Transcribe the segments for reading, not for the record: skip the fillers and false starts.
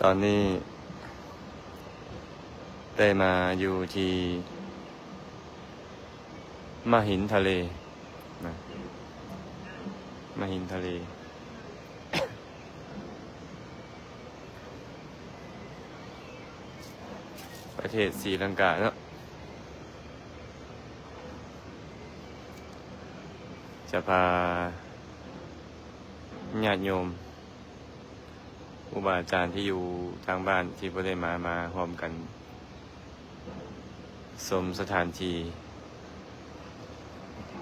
ตอนนี้ได้มาอยู่ที่มหินทะเลนะมหินทะเล ประเทศศรีลังกาเนาะจะพาญาติโยมครูบาอาจารย์ที่อยู่ทางบ้านที่บ่ได้มาพร้อมกันชมสถานที่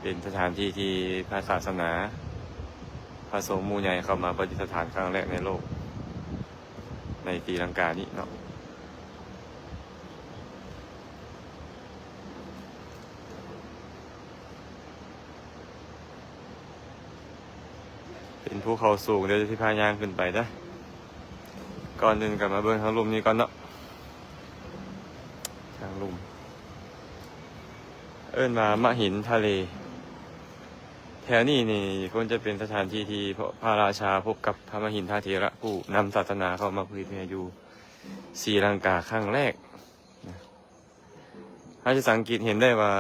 เป็นสถานที่ที่พระศาสนาพระสงฆ์หมู่ใหญ่เข้ามาประดิษฐานครั้งแรกในโลกในศรีลังกานี้เนาะเป็นภูเขาสูงเดี๋ยวจะที่พายางขึ้นไปนะก่อนอื่นกลับมาเบิ่งทางลุ่มนี้ก่อนเนาะทางลุ่มเอิ้นว่ามหินทะเลแถวนี้นี่ควรจะเป็นสถานที่ที่พระราชาพบกับพระมหินทเถระผู้นำศาสนาเข้ามาเผยแผ่อยู่ศรีลังกาครั้งแรกถ้าจะสังเกตเห็นได้ว่า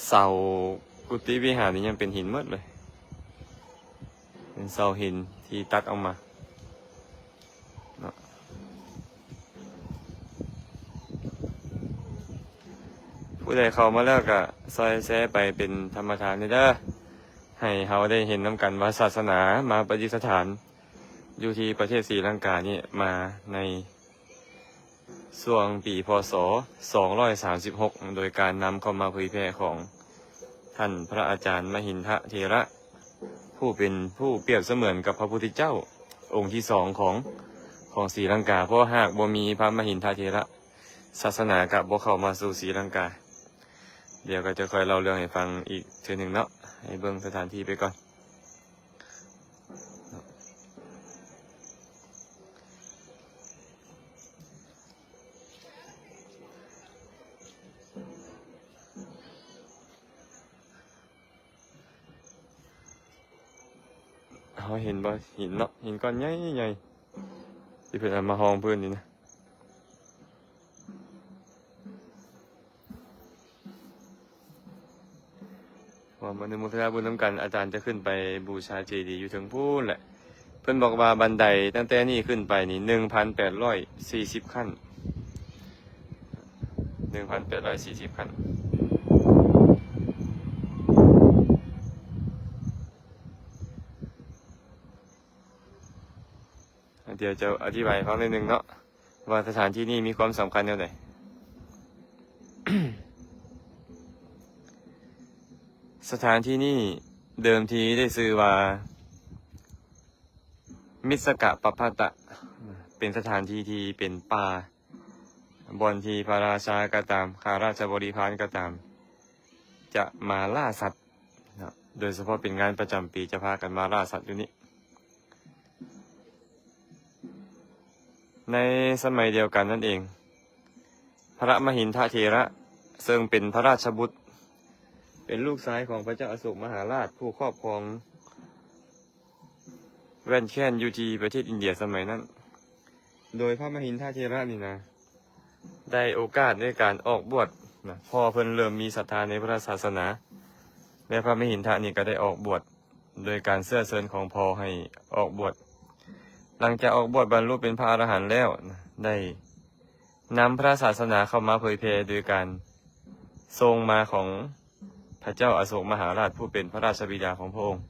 เสากุฏิวิหารนี้ยังเป็นหินหมดเลยเป็นเสาหินที่ตัดออกมาเนาะผู้ใดเข้ามาแล้วก็ซอยแซไปเป็นธรรมทานเด้อให้เขาได้เห็นน้ำกันว่าศาสนามาประดิษฐานอยู่ที่ประเทศศรีลังกานี่มาในช่วงปีพ.ศ. 236โดยการนำเข้ามาเผยแผ่ของท่านพระอาจารย์มหินทเถระผู้เป็นผู้เปรียบเสมือนกับพระพุทธเจ้าองค์ที่สองของศรีลังกาเพราะหากบ่มีพระมหินทเถระศาสนากับบ่เข้ามาสู่ศรีลังกาเดี๋ยวก็จะค่อยเล่าเรื่องให้ฟังอีกเทื่อหนึ่งเนาะให้เบิ่งสถานที่ไปก่อนเขาเห็นบ่หินเนาะหินก้อนใหญ่ๆที่เพิ่นเอามาห้องเพิ่นนี่นะว่ามันในมุทนาบุญน้ำกันอาจารย์จะขึ้นไปบูชาเจดีย์อยู่ถึงพูนแหละเพิ่นบอกว่าบันไดตั้งแต่นี่ขึ้นไปนี่1,840 ขั้น1,840 ขั้นเดี๋ยวจะอธิบายฟังนิดนึงเนาะว่าสถานที่นี้มีความสำคัญแนวไหน สถานที่นี้เดิมทีได้ชื่อว่ามิสกะปพัตตะเป็นสถานที่ที่เป็นป่าบอนที่พระราชาก็ตามข้าราชบริพารก็ตามจะมาล่าสัตว์โดยเฉพาะเป็นงานประจำปีจะพากันมาล่าสัตว์อยู่นี้ในสมัยเดียวกันนั่นเองพระมหินทเถระซึ่งเป็นพระราชบุตรเป็นลูกชายของพระเจ้าอโศกมหาราชผู้ครอบครองแว่นแค้นอยู่ที่ประเทศอินเดียสมัยนั้นโดยพระมหินทเถระนี่นะได้โอกาสในการออกบวชนะพอเพิ่นเริ่มมีศรัทธาในพระศาสนาและพระมหินทนี่ก็ได้ออกบวชโดยการเสื้อเชิญของพ่อให้ออกบวชหลังจากออกบวชบรรลุเป็นพระอรหันต์แล้วได้นำพระศาสนาเข้ามาเผยแผ่โดยการทรงมาของพระเจ้าอโศกมหาราชผู้เป็นพระราชบิดาของพระองค์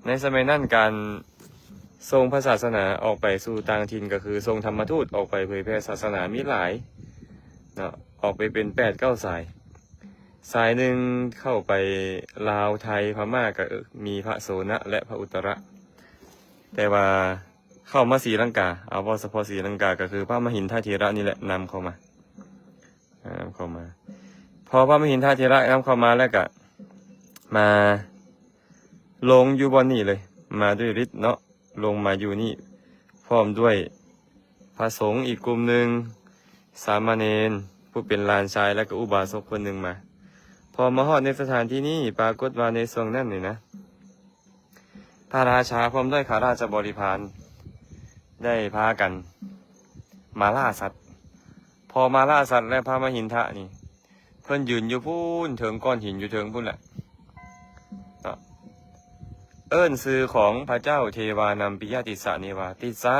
ในสมัยนั้นการทรงพระศาสนาออกไปสู่ต่างถิ่นก็คือทรงธรรมทูตออกไปเผยแผ่ศาสนามีหลายเนาะออกไปเป็น8-9 สายหนึ่งเข้าไปลาวไทยพม่าก็มีพระโสนะและพระอุตระแต่ว่าเข้ามาศรีลังกาเอาเฉพาะศรีลังกาก็คือพระมหินทเถระนี่แหละนำเข้ามาพอพระมหินทเถระนำเข้ามาแล้วก็มาลงอยู่บนนี่เลยมาด้วยฤทธิ์เนาะลงมาอยู่นี่พร้อมด้วยพระสงฆ์อีกกลุ่มหนึ่งสามเณรผู้เป็นหลานชายและก็อุบาสกคนหนึ่งมาพอมาฮอดในสถานที่นี้ปรากฏว่าในช่วงนั้นนี่นะพระราชาพร้อมด้วยข้าราชบริพาร ได้พากันมาล่าสัตว์พอมาล่าสัตว์และพระมหินทะนี่เพิ่นยืนอยู่พูนเถิงก้อนหินอยู่เถิงพุ่นแหละเอิ้นซื้อของพระเจ้าเทวานำปิยติสะนี่ว่าติสะ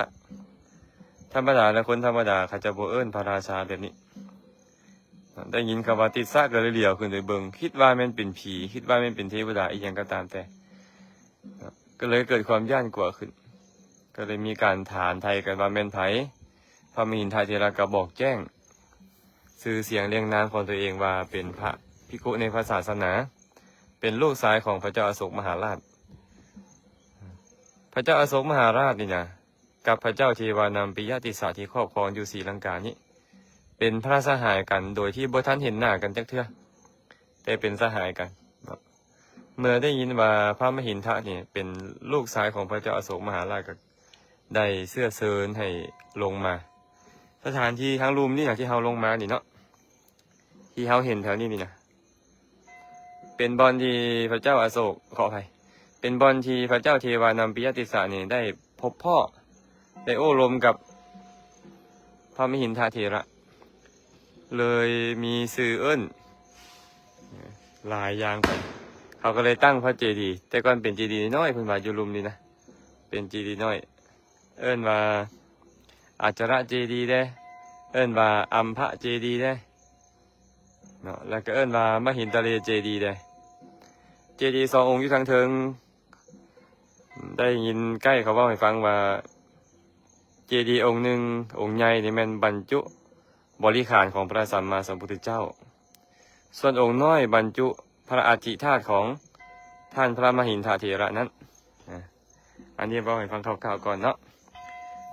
ธรรมดาและคนธรรมดาเขาจะบ่เอิ้นพระราชาแบบนี้ได้ยินคำว่าติสะก็เลยเหลียวขึ้นไปเบิ่งคิดว่ามันเป็นผีคิดว่ามันเป็นเทวดาอีกอย่างก็ตามแต่ก็เลยเกิดความย่านกลัวขึ้นก็เลยมีการถามไทยกันว่าแม่นไผพระมหินทะเถระก็บอกแจ้งสื่อเสียงเรียงนามของตัวเองว่าเป็นพระภิกขุในพระศาสนาเป็นลูกชายของพระเจ้าอโศกมหาราชพระเจ้าอโศกมหาราชนี่นะกับพระเจ้าเทวานำปิยติสะที่ครอบครองอยู่ศรีลังกานี้เป็นพระสหายกันโดยที่บ่ทันเห็นหน้ากันจักเทื่อแต่เป็นสหายกันเมื่อได้ยินว่าพระมหินทะนี่เป็นลูกชายของพระเจ้าอโศกมหาราชก็ได้เสื้อเชิญให้ลงมาสถานที่ทางรูมนี่อย่างที่เฮาลงมานี่เนาะที่เฮาเห็นแถวนี้นี่นะเป็นบอนที่พระเจ้าอโศกขออภัยเป็นบอนที่พระเจ้าเทวานำปิยติสะนี่ได้พบพ่อได้โอ้ลมกับพระมหินทะเถระเลยมีสื่อเอิ้นหลายอย่างไปเขาก็เลยตั้งพระเจดีย์แต่ก่อนเป็นเจดีย์น้อยเพิ่นว่าอยู่ลุมนี่นะเป็นเจดีย์น้อยเอิ้นว่าอาจระเจดีย์ได้เอิ้นว่าอัมพะเจดีย์ได้เนาะแล้วก็เอิ้นว่ามหินทะเลเจดีย์ได้เจดีย์2 องค์อยู่ทางเทิงได้ยินใกล้เขาเว้าให้ฟังว่าเจดีย์องค์หนึ่งองค์ใหญ่นี่แม่นบรรจุบริขารของพระสัมมาสัมพุทธเจ้าส่วนองค์น้อยบรรจุพระอธิธาตุของท่านพระมหินทะเถระนั้นอันนี้บอกให้ฟังคร่าวๆก่อนเนาะ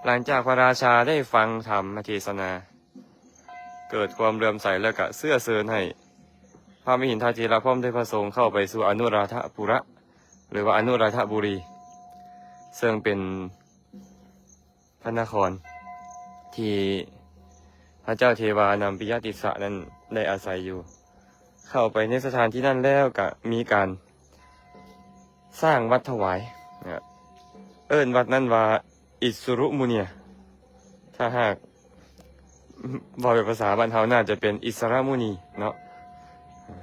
หลังจากพระราชาได้ฟังธรรมเทศนาเกิดความเลื่อมใสแล้วก็เสื้อเชิญให้พระมหินทะเถระพร้อมด้วยพระสงฆ์เข้าไปสู่อนุราธปุระหรือว่าอนุราธบุรีซึ่งเป็นพระนครที่พระเจ้าเทวานำปิยติสะนั้นได้อาศัยอยู่เข้าไปในสถานที่นั่นแล้วก็มีการสร้างวัดถวายเอิ้นวัดนั้นว่าอิสุรุมุเนียถ้าหากบอกเป็นภาษาบ้านเฮาน่าจะเป็นอิสระมุนีเนาะ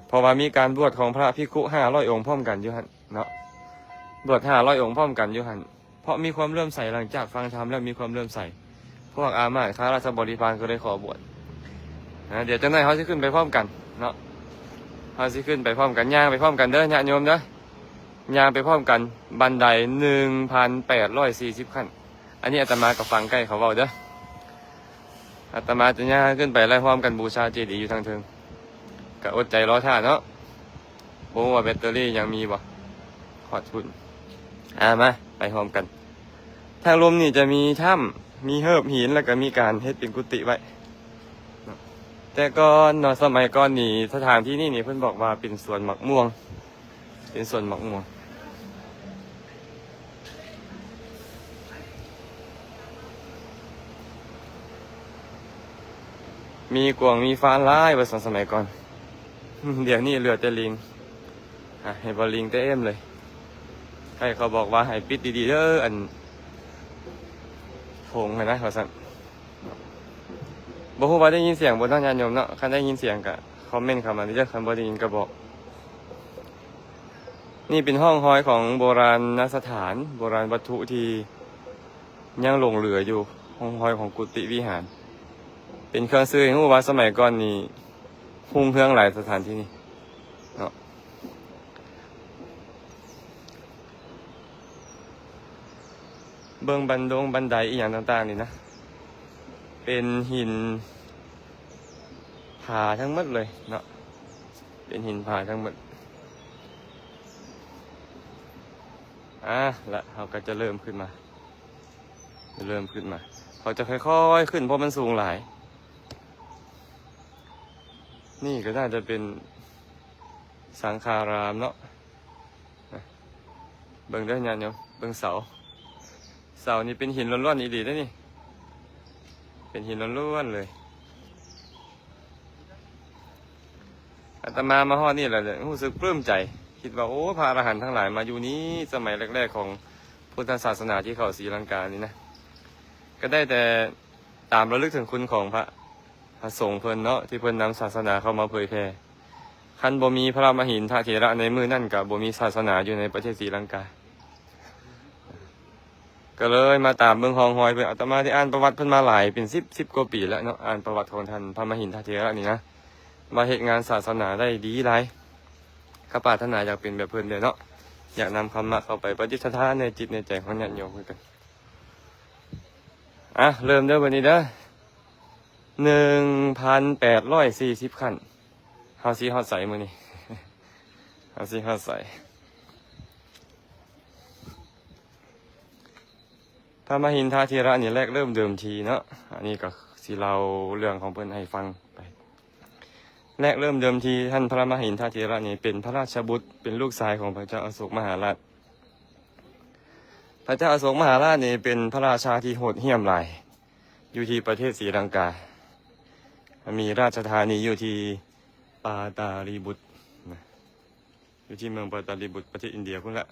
เพราะว่ามีการบวชของพระภิกขุ500 องค์พร้อมกันอยู่หั่นเนาะบวช500 องค์พร้อมกันอยู่หั่นเพราะมีความเลื่อมใสหลังจากฟังธรรมแล้วมีความเลื่อมใสพวกอามาตย์ข้าราชบริพารก็เลยขอบวชเดี๋ยวเจ้านายเขาจะขึ้นไปพร้อมกันเนาะเขาจะขึ้นไปพร้อมกันย่างไปพร้อมกันเด้อญาติโยมเด้อย่างไปพร้อมกันบันได 1,840 ขั้นอันนี้อาตมากับฟังใกล้เขาเว้าเด้ออาตมาจะย่างขึ้นไปไล่พร้อมกันบูชาเจดีย์อยู่ทางเทิงก็อดใจรอท่าเนาะบ่ว่าแบตเตอรี่ยังมีบ่ขอทุนมาไปพร้อมกันทางลมนี่จะมีถ้ำมีเหิบหินแล้วก็มีการเฮ็ดเป็นกุฏิไว้แต่ก่อนเนาะสมัยก่อนนี่สถานที่นี่เพิ่นบอกว่าเป็นสวนมะม่วงเป็นสวนมะม่วงมีกวางมีฟ้าลายว่าสมัยก่อนเดี๋ยวนี้เหลือแต่ลิงให้บ่ลิงแต่เอ็มเลยใครเขาบอกว่าให้ปิดดีๆเด้ออันผงนะเขาสั่นบ่ฮู้ว่าได้ยินเสียงบ่ต้องญาติโยมเนาะคันได้ยินเสียงก็คอมเมนต์เข้ามาเด้อคันบ่ได้ยินก็บอกนี่เป็นห้องหอยของโบราณสถานโบราณวัตถุที่ยังหลงเหลืออยู่ห้องหอยของกุฏิวิหารเป็นเครื่องซื้อให้ฮู้ว่าสมัยก่อนนี่หุ่งเฮืองหลายสถานที่นี่เนาะเบิ่งบันไดอีหยังต่างๆนี่นะเป็นหินผาทั้งหมดเลยเนาะเป็นหินผาทั้งหมดละเขาก็จะเริ่มขึ้นมาเขาจะค่อยๆขึ้นเพราะมันสูงหลายนี่ก็น่าจะเป็นสังฆารามเนาะเบิ่งได้ยังเนาะเบิ่งเสานี่เป็นหินล้วนๆอีหลีได้นี่เป็นหินล้วนๆเลยอาตมาฮอดนี่แหละรู้สึกปลื้มใจคิดว่าโอ้พระอรหันต์ทั้งหลายมาอยู่นี้สมัยแรกๆของพุทธศาสนาที่เข้าศรีลังกานี่นะก ก็ได้แต่ตามระลึกถึงคุณของพระสงฆ์เพิ่นเนาะที่เพิ่นนำศาสนาเข้ามาเผยแพร่คันบ่มีพระมหินทเถระในมือนั่นกับบ่มีศาสนาอยู่ในประเทศศรีลังกาก็เลยมาตามเมืองฮองฮอยเพิ่นอาตมาได้อ่านประวัติเพิ่นมาหลายเป็น10กว่าปีแล้วเนาะอ่านประวัติของท่านพระมหินทเถระนี่นะมาเฮ็ดงานศาสนาได้ดีหลายข้าปรารถนาอยากเป็นแบบเพิ่นเด้เนาะอยากนำธรรมะเข้าไปประดิษฐานในจิตในใจของญาติโยมกันเริ่มเด้อวันนี้เด้อ1,840 ขั้นเฮาสิฮอดใส่มื้อนี้ เฮาสิฮอดใส่พระมหินทเถระนี่แรกเริ่มเดิมทีเนาะอันนี้ก็สิเล่าเรื่องของเพิ่นให้ฟังไปแรกเริ่มเดิมทีท่านพระมหินทเถระนี่เป็นพระราชบุตรเป็นลูกชายของพระเจ้าอโศกมหาราชพระเจ้าอโศกมหาราชนี่เป็นพระราชาที่โหดเหี้ยมหลายอยู่ที่ประเทศศรีลังกามีราชธานีอยู่ที่ปาตาลีบุตรอยู่ที่เมืองปาตาลีบุตรประเทศอินเดียพุ่นละ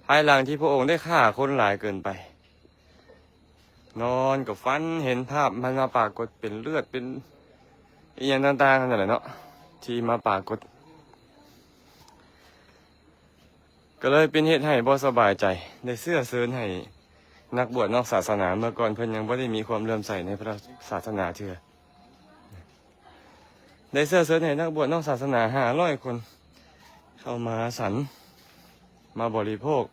ภายหลังที่พระองค์ได้ฆ่าคนหลายเกินไปนอนกับฟันเห็นภาพมันมาปรากฏเป็นเลือดเป็นอีอย่างต่างๆนั่นแหละเนาะที่มาปรากฏก็เลยเป็นเหตุให้บ่สบายใจได้เสื้อเซินให้นักบวชนอกศาสนาเมื่อก่อนเพิ่นยังบ่ได้มีความเลื่อมใสในพระศาสนาเถื่อได้เสื้อเซินให้นักบวชนอกศาสนา500 คนเข้ามาฉันมาบริโภค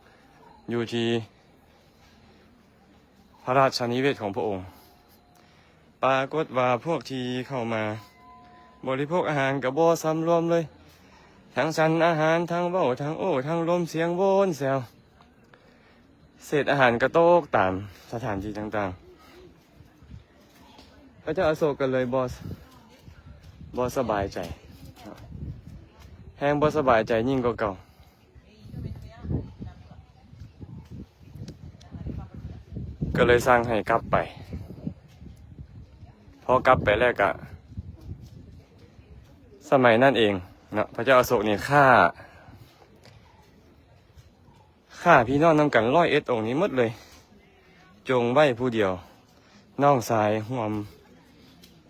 อยู่ที่พระราชนิเวศของพระองค์ปรากฏว่าพวกที่เข้ามาบริโภคอาหารกับบ่สำรวมเลยทั้งฉันอาหารทั้งเว้าทั้งโอ้ทั้งลมเสียงโวนแซวเศษอาหารกระโตกตามสถานที่ต่างๆพระเจ้าอโศกก็เลยบ่สบายใจแห้งบ่สบายใจยิ่งกว่าเก่าก็เลยสร้างให้กลับไปพอกลับไปแล้วก็สมัยนั่นเองเนาะพระเจ้าอโศกนี่ฆ่าพี่น้องนำกัน101 องค์นี้หมดเลยจงไว้ผู้เดียวน้องชายห่วม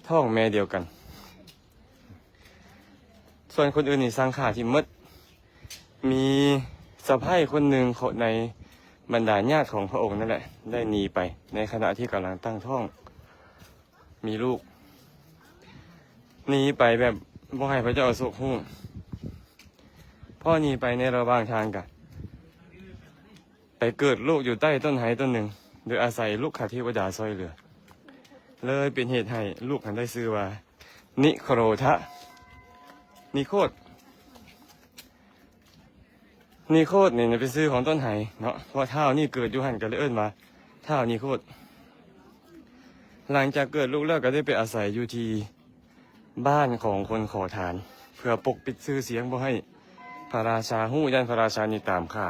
ท้องแม่เดียวกันส่วนคนอื่นนี่สร้างฆ่าที่หมดมีสะใภ้คนหนึ่งในบรรดาญาติของพระองค์นั่นแหละได้หนีไปในขณะที่กำลังตั้งท้องมีลูกหนีไปแบบบ่ให้พระเจ้าอโศกฮู้พ่อหนีไปในระหว่างทางกันไปเกิดลูกอยู่ใต้ต้นไม้ต้นหนึ่งโดยอาศัยลูกขาเทวดาซอยเหลือเลยเป็นเหตุให้ลูกหันได้ชื่อว่านิโครธะนิโคตนี่เป็นชื่อของต้นไม้เนาะเพราะเท้านี่เกิดอยู่หันกันเลยเอิ้นมาเท้านี่โคตรหลังจากเกิดลูกแล้วก็ได้ไปอาศัยอยู่ที่บ้านของคนขอทานเพื่อปกปิดชื่อเสียงบ่ให้พระราชาฮู้ยันพระราชานี่ตามฆ่า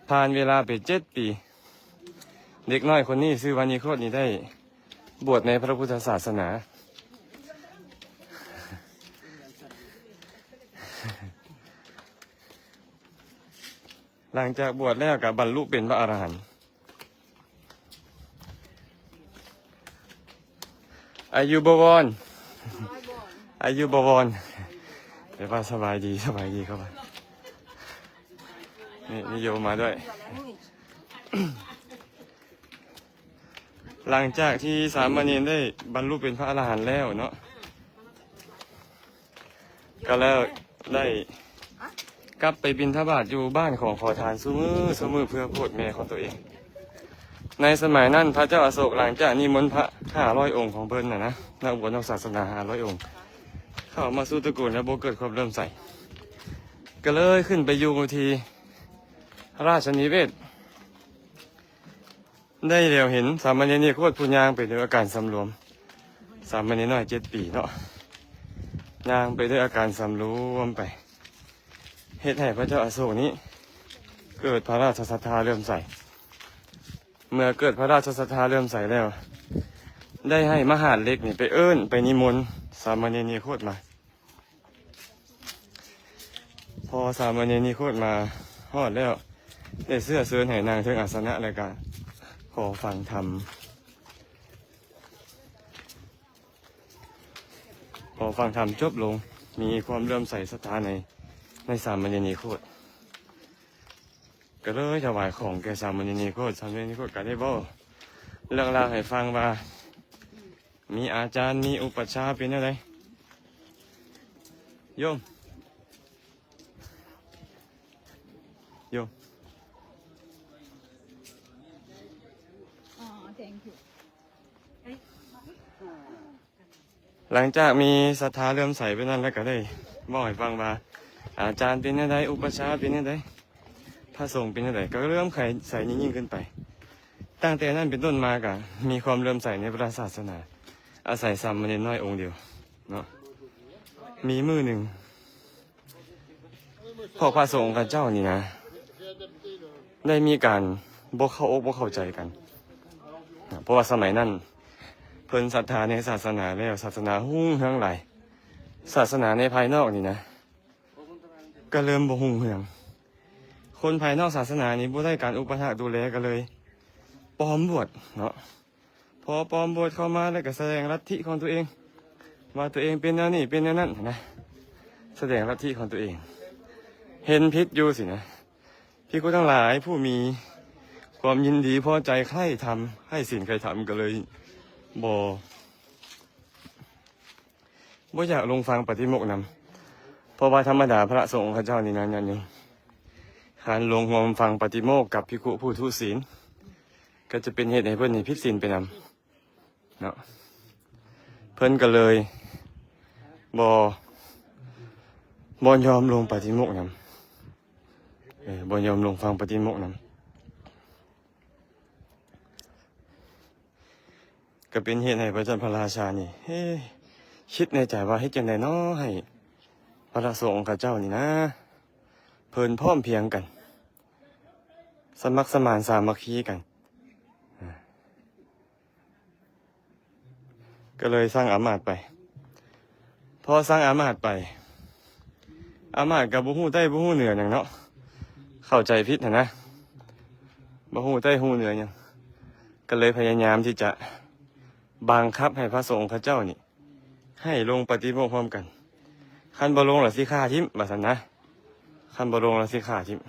ผ่านเวลาไป7 ปีเด็กน้อยคนนี้ชื่อวานิโคตรนี่ได้บวชในพระพุทธศาสนาหลังจากบวชแล้วกับบรรลุเป็นพระอรหันต์อายุบวรเดี๋ยวว่าสบายดีครับนี่โยมมาด้วย หลังจากที่สามเณรได้บรรลุเป็นพระอรหันต์แล้วเนาะก็แล้วได้กลับไปบิณฑบาตอยู่บ้านของขอทานซุมือเพื่อโปรดแม่ของตัวเองในสมัยนั้นพระเจ้าอโศกหลังจากนิมนต์พระ500 องค์ของเพิ่นนะนักบวชนอกศาสนา500 องค์เข้ามาสู่ตระกูลและบ่เกิดความเริ่มใสก็เลยขึ้นไปอยู่ที่ราชนิเวศได้เดี๋ยวเห็นสามเณรนี่โคตรผู้ย่างไปด้วยอาการสำรวมสามเณรน้อย7 ปีเนาะย่างไปด้วยอาการสำรวมไปเหตุให้พระเจ้าอโศกนี้เกิดพระราชศรัทธาเริ่มใสเมื่อเกิดพระราชศรัทธาเริ่มใสแล้วได้ให้มหาดเล็กนี่ไปนิมนต์สามเณรนี่โคตรมาพอสามเณรนี่โคตรมาฮอดแล้ว ได้เสื้อเสื้อให้นางถึงอาสนะแล้วก็ขอฟังธรรมจบลงมีความเริ่อมใส่ศรัทธาในสามณีโคตรก็เลยถวายของแก่สามณีโคตรก็ได้บอกเรื่องราวให้ฟังว่ามีอาจารย์มีอุปัชฌาย์เป็นอะไรโยมหลังจากมีศรัทธาเริ่อมใส่ไปนั่นแล้วก็ได้บอกให้ฟังว่าอาจารย์เป็นอะไรอุปัชฌาย์เป็นอะไรพระสงฆ์เป็นอะไรก็เริ่มใส่ยิ่งขึ้นไปตั้งแต่นั้นเป็นต้นมาก็มีความเริ่อมใส่ในพระศาสนาอาศัยสามเณรน้อยองค์เดียวเนาะมีมือหนึ่งพอพระสงฆ์กับเจ้านี่นะได้มีการบ่เข้าอกบ่เข้าใจกันเพราะว่าสมัยนั้นเพิ่นศรัทธาในศาสนาแล้วศาสนาหุ่งเฮืองหลายศาสนาในภายนอกนี่นะก็เริ่มบ่หุ่งเฮืองคนภายนอกศาสนานี้บ่ได้การอุปถัมภ์ดูแลกันเลยปลอมบวชเนาะพอปลอมบวชเข้ามาแล้วก็แสดงลัทธิของตัวเองว่าตัวเองเป็นแนวนี้เป็นแนวนั้นนะแสดงลัทธิของตัวเองเห็นพิษอยู่สินะพี่กูทั้งหลายผู้มีความยินดีพอใจใคร่ทำให้สิ่งใครทำก็เลยบ่อยากลงฟังปฏิโมกข์นำเพราะว่าธรรมดาพระสงฆ์ข้าเจ้านี่นะยันยังการลงหัวฟังปฏิโมกข์กับภิกขุผู้ทุศีลก็จะเป็นเหตุให้เพิ่นนี่ผิดศีลไปนำเนาะเพิ่นก็เลยบ่ยอมลงปฏิโมกข์นำบ่ยอมลงฟังปฏิโมกข์นำก็เป็นเหตุให้พระเจ้าพระราชานี่คิดในใจว่าให้จังได๋น้อให้พระสงฆ์ข้าเจ้านี่นะเพิ่นพร้อมเพรียงกันสมัครสมานสามัคคีกันก็เลยสร้างอามาตย์ไปพอสร้างอามาตย์ไปอามาตย์กับบ่ฮู้ใต้บ่ฮู้เหนือหยังเนาะเข้าใจผิดนะบ่ฮู้ใต้ฮู้เหนือหยังก็เลยพยายามที่จะบังคับให้พระสงฆ์ข้าเจ้านี่ให้ลงปฏิโมกข์พร้อมกันคันบ่ลงล่ะสิฆ่าทิ่มว่าซั่นนะคันบ่ลงล่ะสิฆ่าทิ่ม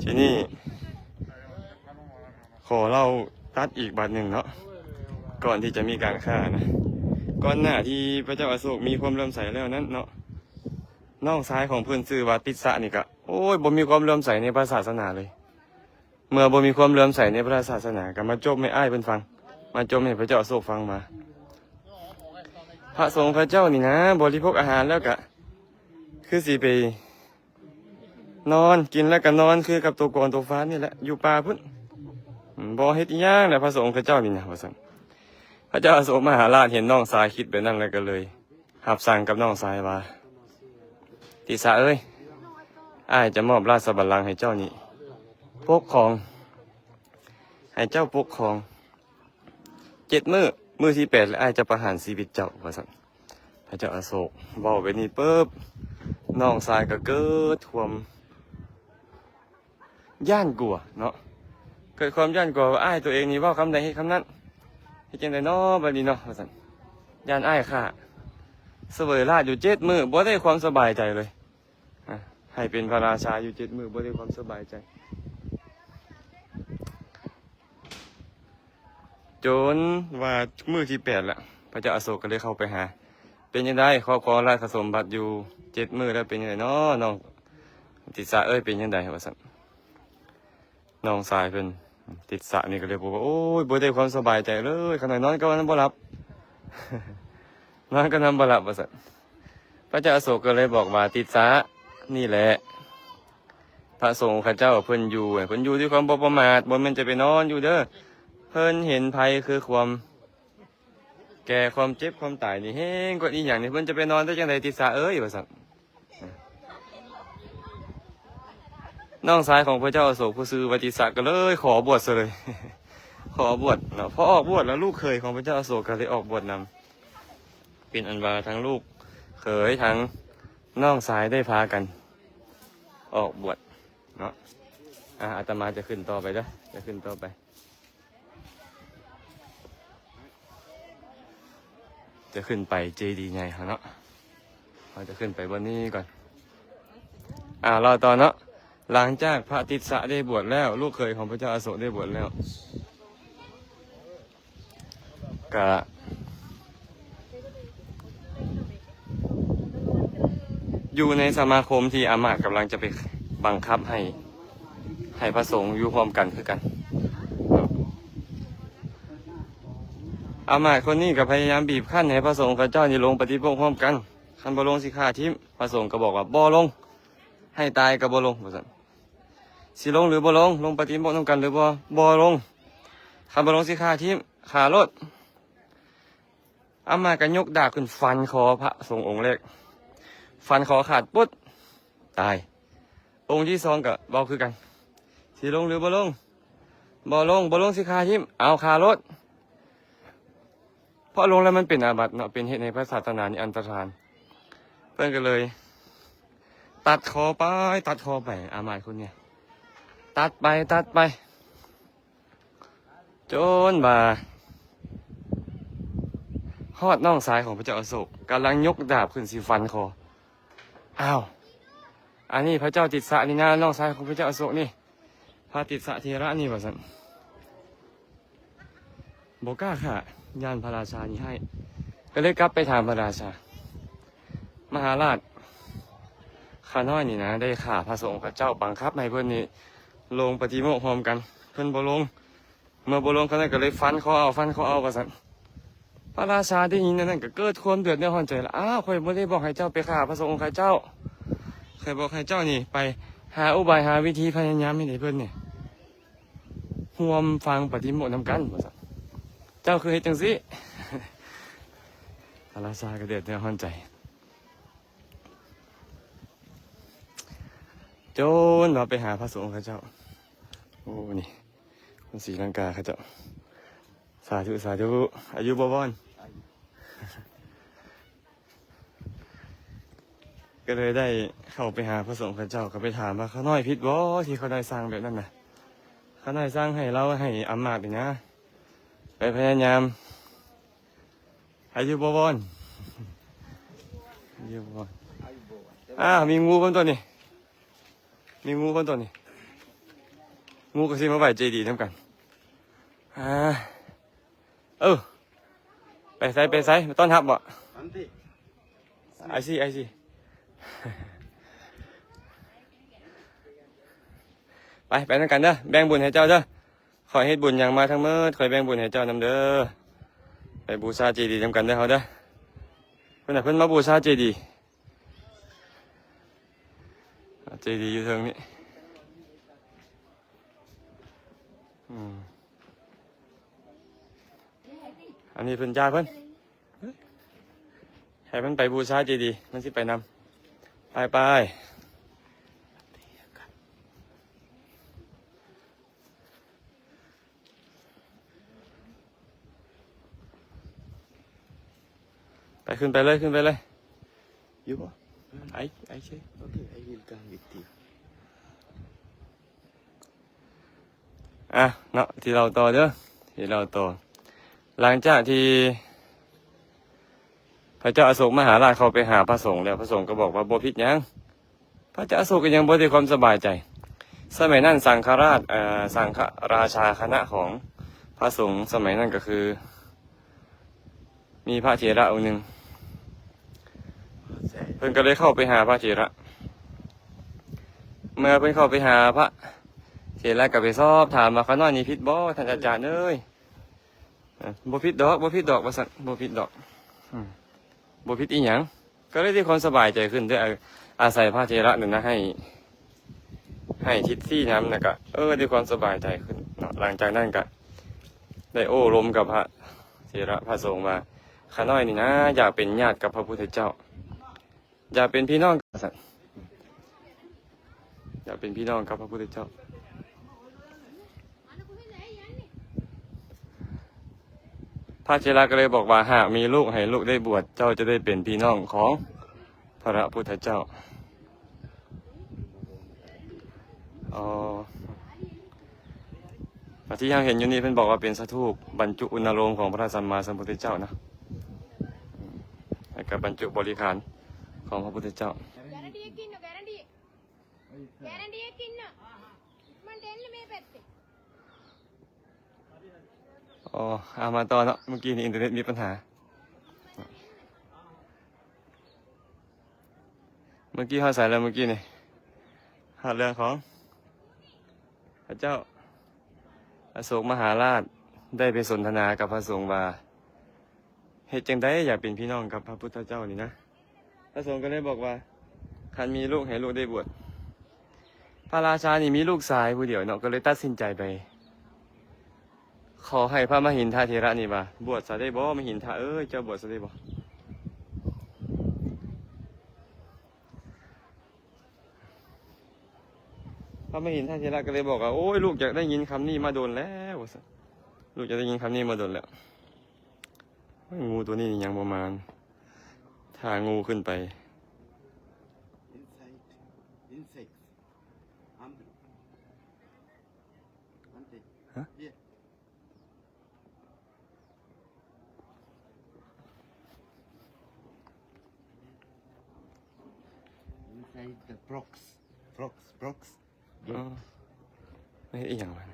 ทีนี้ขอเล่าตัดอีกบาทหนึ่งเนาะก่อนที่จะมีการฆ่านะก่อนหน้าที่พระเจ้าอโศกมีความเลื่อมใสแล้วนั้นเนาะน้องชายของเพื่อนชื่อว่าติสสะนี่ก็โอ้ยบ่มีความเลื่อมใสในพระศาสนาเลยเมื่อบ่มีความเลื่อมใสในพระศาสนาก็มาจมให้อ้ายเพิ่นฟังมาจมให้พระเจ้าอโศกฟังมาพระสงฆ์พระเจ้านี่นะบริโภคอาหารแล้วก็คือสิไปนอนกินแล้วก็นอนคือกับตัวกรตัวฟ้านี่แหละอยู่ป่าพุ่นบ่เฮ็ดอีหยังแหละพระสงฆ์พระเจ้านี่นะว่าซั่นพระเจ้าอโศกมหาราชเห็นน้องชายคิดแบบนั้นแล้วก็เลยรับสั่งกับน้องชายว่าติสะเอ้ยอ้ายจะมอบราชบัลลังก์ให้เจ้านี่ปกครองให้เจ้าปกครอง7 มื้อที่8แล้วอ้ายจะประหารชีวิตเจ้าว่าซั่นพระเจ้าอโศกเว้าไปนี่ปึ๊บน้องชายก็เกิดความย่านกลัวเนาะเกิดความย่านกลัวว่าอ้ายตัวเองนี่เว้าคำใดให้คำนั้นเฮ็ดจังได๋น้อบัดนี้เนาะว่าซั่นย่านอ้ายฆ่าเสวยราชอยู่7 มื้อบ่ได้ความสบายใจเลยให้เป็นพระราชาอยู่7 มื้อบ่ได้ความสบายใจจนว่ามื้อที่8ละพระเจ้าอโศกก็เลยเข้าไปหาเป็นยังไงครอบครองราชสมบัติอยู่7 มื้อแล้วเป็นยังไงเนาะน้องติสสะเอ้ยเป็นยังไงว่าซั่นน้องชายเพิ่นติสสะนี่ก็เลยบอกว่าโอ้ยบ่ได้ความสบายใจเลยขนาดนอนก็บ่หลับ นอนก็นอนบ่หลับว่าซั่นพระเจ้าอโศกก็เลยบอกว่าติสสะนี่แหละพระสงฆ์ข้าเจ้าเพิ่นอยู่ด้วยความบ่ประมาทบ่แม่นจะไปนอนอยู่เด้อเพิ่นเห็นภัยคือความแก่ความเจ็บความตายนี่แฮงกว่าอีหยังนี่เพิ่นจะไปนอนได้จังได๋ติสสะเอ้ยว่าซั่นน้องชายของพระเจ้าอโศกผู้ชื่อว่าติสสะก็เลยขอบวชซะเลย ขอบวชเนาะพอออกบวชแล้วลูกเขยของพระเจ้าอโศกก็เลยออกบวชนำเป็นอันว่าทั้งลูกเขยทั้งน้องสายได้พากัน ออกบวชเนาะอาตมาจะขึ้นต่อไปเด้อจะขึ้นต่อไป จะขึ้นไปเจดีย์ไงฮะเนาะเราจะขึ้นไปบนนี้ก่อนรอต่อเนาะหลังจากพระติสสะได้บวชแล้วลูกเขยของพระเจ้าอโศกได้บวชแล้วก็อยู่ในสมาคมที่อามาตย์กำลังจะไปบังคับให้พระสงฆ์อยู่พร้อมกันคือกันอามาตย์คนนี้ก็พยายามบีบคั้นให้พระสงฆ์กับเจ้านี่ลงปฏิบัติพร้อมกันคันบ่ลงสิฆ่าทิมพระสงฆ์ก็บอกว่าบ่ลงให้ตายกับบ่ลงว่าซั่นสิลงหรือบ่ลงลงปฏิบัติพร้อมกันหรือบ่ลงคันบ่ลงสิฆ่าทิมฆ่ารถอามาตย์ก็ยกดาบขึ้นฟันคอพระสงฆ์องค์แรกฟันคอขาดปุ๊บตายองค์ที่สองก็เบาคือกันสิลงหรือบ่ลงบ่ลงสิฆ่าทิมเอาฆ่ารถเพราะลงแล้วมันเป็นอาบัติเนาะเป็นเหตุในพระศาสนานี่อันตรธานเพื่อนก็เลยตัดคอไปอามาตย์คนเนี่ยตัดไปจนมาฮอดน้องสายของพระเจ้าอโศกกำลังยกดาบขึ้นสิฟันคออ้าวอันนี้พระเจ้าติสสะนี่นะน้องสายของพระเจ้าอโศกนี่พระติสสะเทระนี่ว่าซั่นบ่กล้าค่ะย่านพระราชานี่ให้ก็เลยกลับไปถามพระราชามหาราชข้าน้อยนี่นะได้ข่าพระสงฆ์พระเจ้าบังคับให้เพื่อนนี่ลงปฏิโมกข์พร้อมกันเพื่อนบ่ลงเมื่อบ่ลงเขาก็เลยฟันเขาเอาว่าซั่นพระราชาได้ยินนั่นก็เกิดความเดือดร้อนใจละอ้าวข่อยบ่ได้บอกให้เจ้าไปฆ่าพระสงฆ์ข้าเจ้าเคยบอกให้เจ้านี่ไปหาอุบายหาวิธีพยายามให้ได้เพื่อนนี่ร่วมฟังปฏิโมกข์นำกันว่าซั่นเจ้าคือเฮ็ดจังซี่พระราชาก็เดือดร้อนใจโจนเราไปหาพระสงฆ์ข้าเจ้าโอ้นี่คนศรีลังกาข้าเจ้าสาธุอายุบ่บ่อนก็เลยได้เข้าไปหาพระสงฆ์ข้าเจ้าก็ไปถามว่าเขาน้อยผิดบ่ที่เขาได้สร้างแบบนั้นน่ะเขาน้อยสร้างให้เราให้อำนาจนี่นะไปพยายามอายุบ่บ่อนมีงูบนตัวนี้มีงูบนตัวนี้งูก็สิมาไหวเจดีย์ทำกันไปใส่ต้อนรับบ่ไอซี่ไปนั่นกันเด้อแบ่งบุญให้เจ้าเด้อขอให้บุญอย่างมาทั้งเมื่อขอแบ่งบุญให้เจ้านำเด้อไปบูชาเจดีย์ทำกันเด้อเขาเด้อเพิ่นมาบูชาเจดีย์อยู่เทิงนี้อันนี้เพิ่นจ่ายเพิ่นให้เพิ่นไปบูชาเจดีย์มันสิไปนำไปขึ้นไปเลยอยู่บ่ไอ้เช่โอเคไอ้วิลการวิตีเนาะที่เราต่อหลังจากที่พระเจ้าอโศกมหาราชเขาไปหาพระสงฆ์แล้วพระสงฆ์ก็บอกว่าบ่ผิดหยังพระเจ้าอโศกก็ยังบ่ได้ความสบายใจสมัยนั้นสังฆราชาคณะของพระสงฆ์สมัยนั้นก็คือมีพระเถระองค์หนึ่งเพิ่นก็เลยเข้าไปหาพระเถระเมื่อเพิ่นเข้าไปหาพระเถระก็ไปสอบถามว่าข้าน้อยนี่ผิดบ่ท่านอาจารย์เอ้ยบ่ผิดดอกว่าซั่นบ่ผิดดอกบ่ผิดอีหยังก็เลยได้ความสบายใจขึ้นด้วยอาศัยพระเถระนั่นนะให้ทิศที่น้ำน่ะก็ได้ความสบายใจขึ้นหลังจากนั้นก็ได้โอ้รมกับพระเถระพระสงฆ์ว่าข้าน้อยนี่นะอยากเป็นญาติกับพระพุทธเจ้าอยากเป็นพี่น้องกับสัตว์อยากเป็นพี่น้องกับพระพุทธเจ้า ระเถระก็เลยบอกว่าหากมีลูกให้ลูกได้บวชเจ้าจะได้เป็นพี่น้องของพระพุทธเจ้าอ๋อที่เราเห็นอยู่นี่เพิ่นบอกว่าเป็นสถูปบรรจุอุณโลมของพระสัมมาสัมพุทธเจ้านะแล้วก็บรรจุบริขารของพระพุทธเจ้าอ๋อเอามาต่อเนาะเมื่อกี้นี่อินเทอร์เน็ตมีปัญหาเมื่อกี้เขาใส่แล้วเมื่อกี้นี่หาเรื่องของพระเจ้าอโศกมหาราชได้ไปสนทนากับพระสงฆ์ว่าเหตุจังใดอยากเป็นพี่น้องกับพระพุทธเจ้านี่นะพระสงฆ์ก็เลยบอกว่าคันมีลูกให้ลูกได้บวชพระราชานี่มีลูกชายผู้เดียวเนาะก็เลยตัดสินใจไปขอให้พระมหินทาเถระนี่ว่าบวชซะได้บ่มหินทาเจ้าบวชซะได้บ่พระมหินทาเถระก็เลยบอกว่าโอ้ยลูกอยากได้ยินคำนี้มาโดนแล้วลูกจะได้ยินคำนี้มาโดนแล้วงูตัวนี้ยังประมาณถ้างูขึ้นไปฮะthe frogs. ไม่อีกอย่างวะ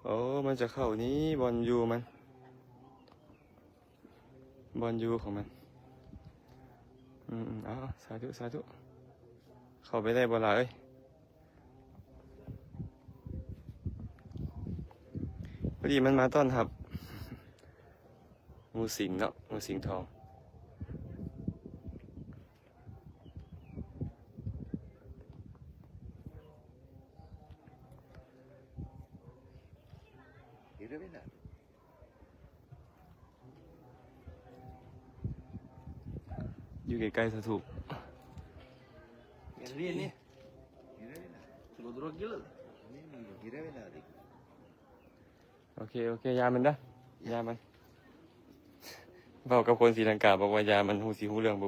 โอ้มันจะเข้านี้บอลยูมันบอลยูของมันอ๋อสาธุเข้าไปได้บ่ล่ะเอ้ยพอดีมันมาต้อนรับงูสิงเนาะงูสิงทองอยู่ใกล้ๆสถูปโอเคยามันนะยามันบอกกับคนศรีลังกาบอกว่ายามันหูสีหูเรื่องบ่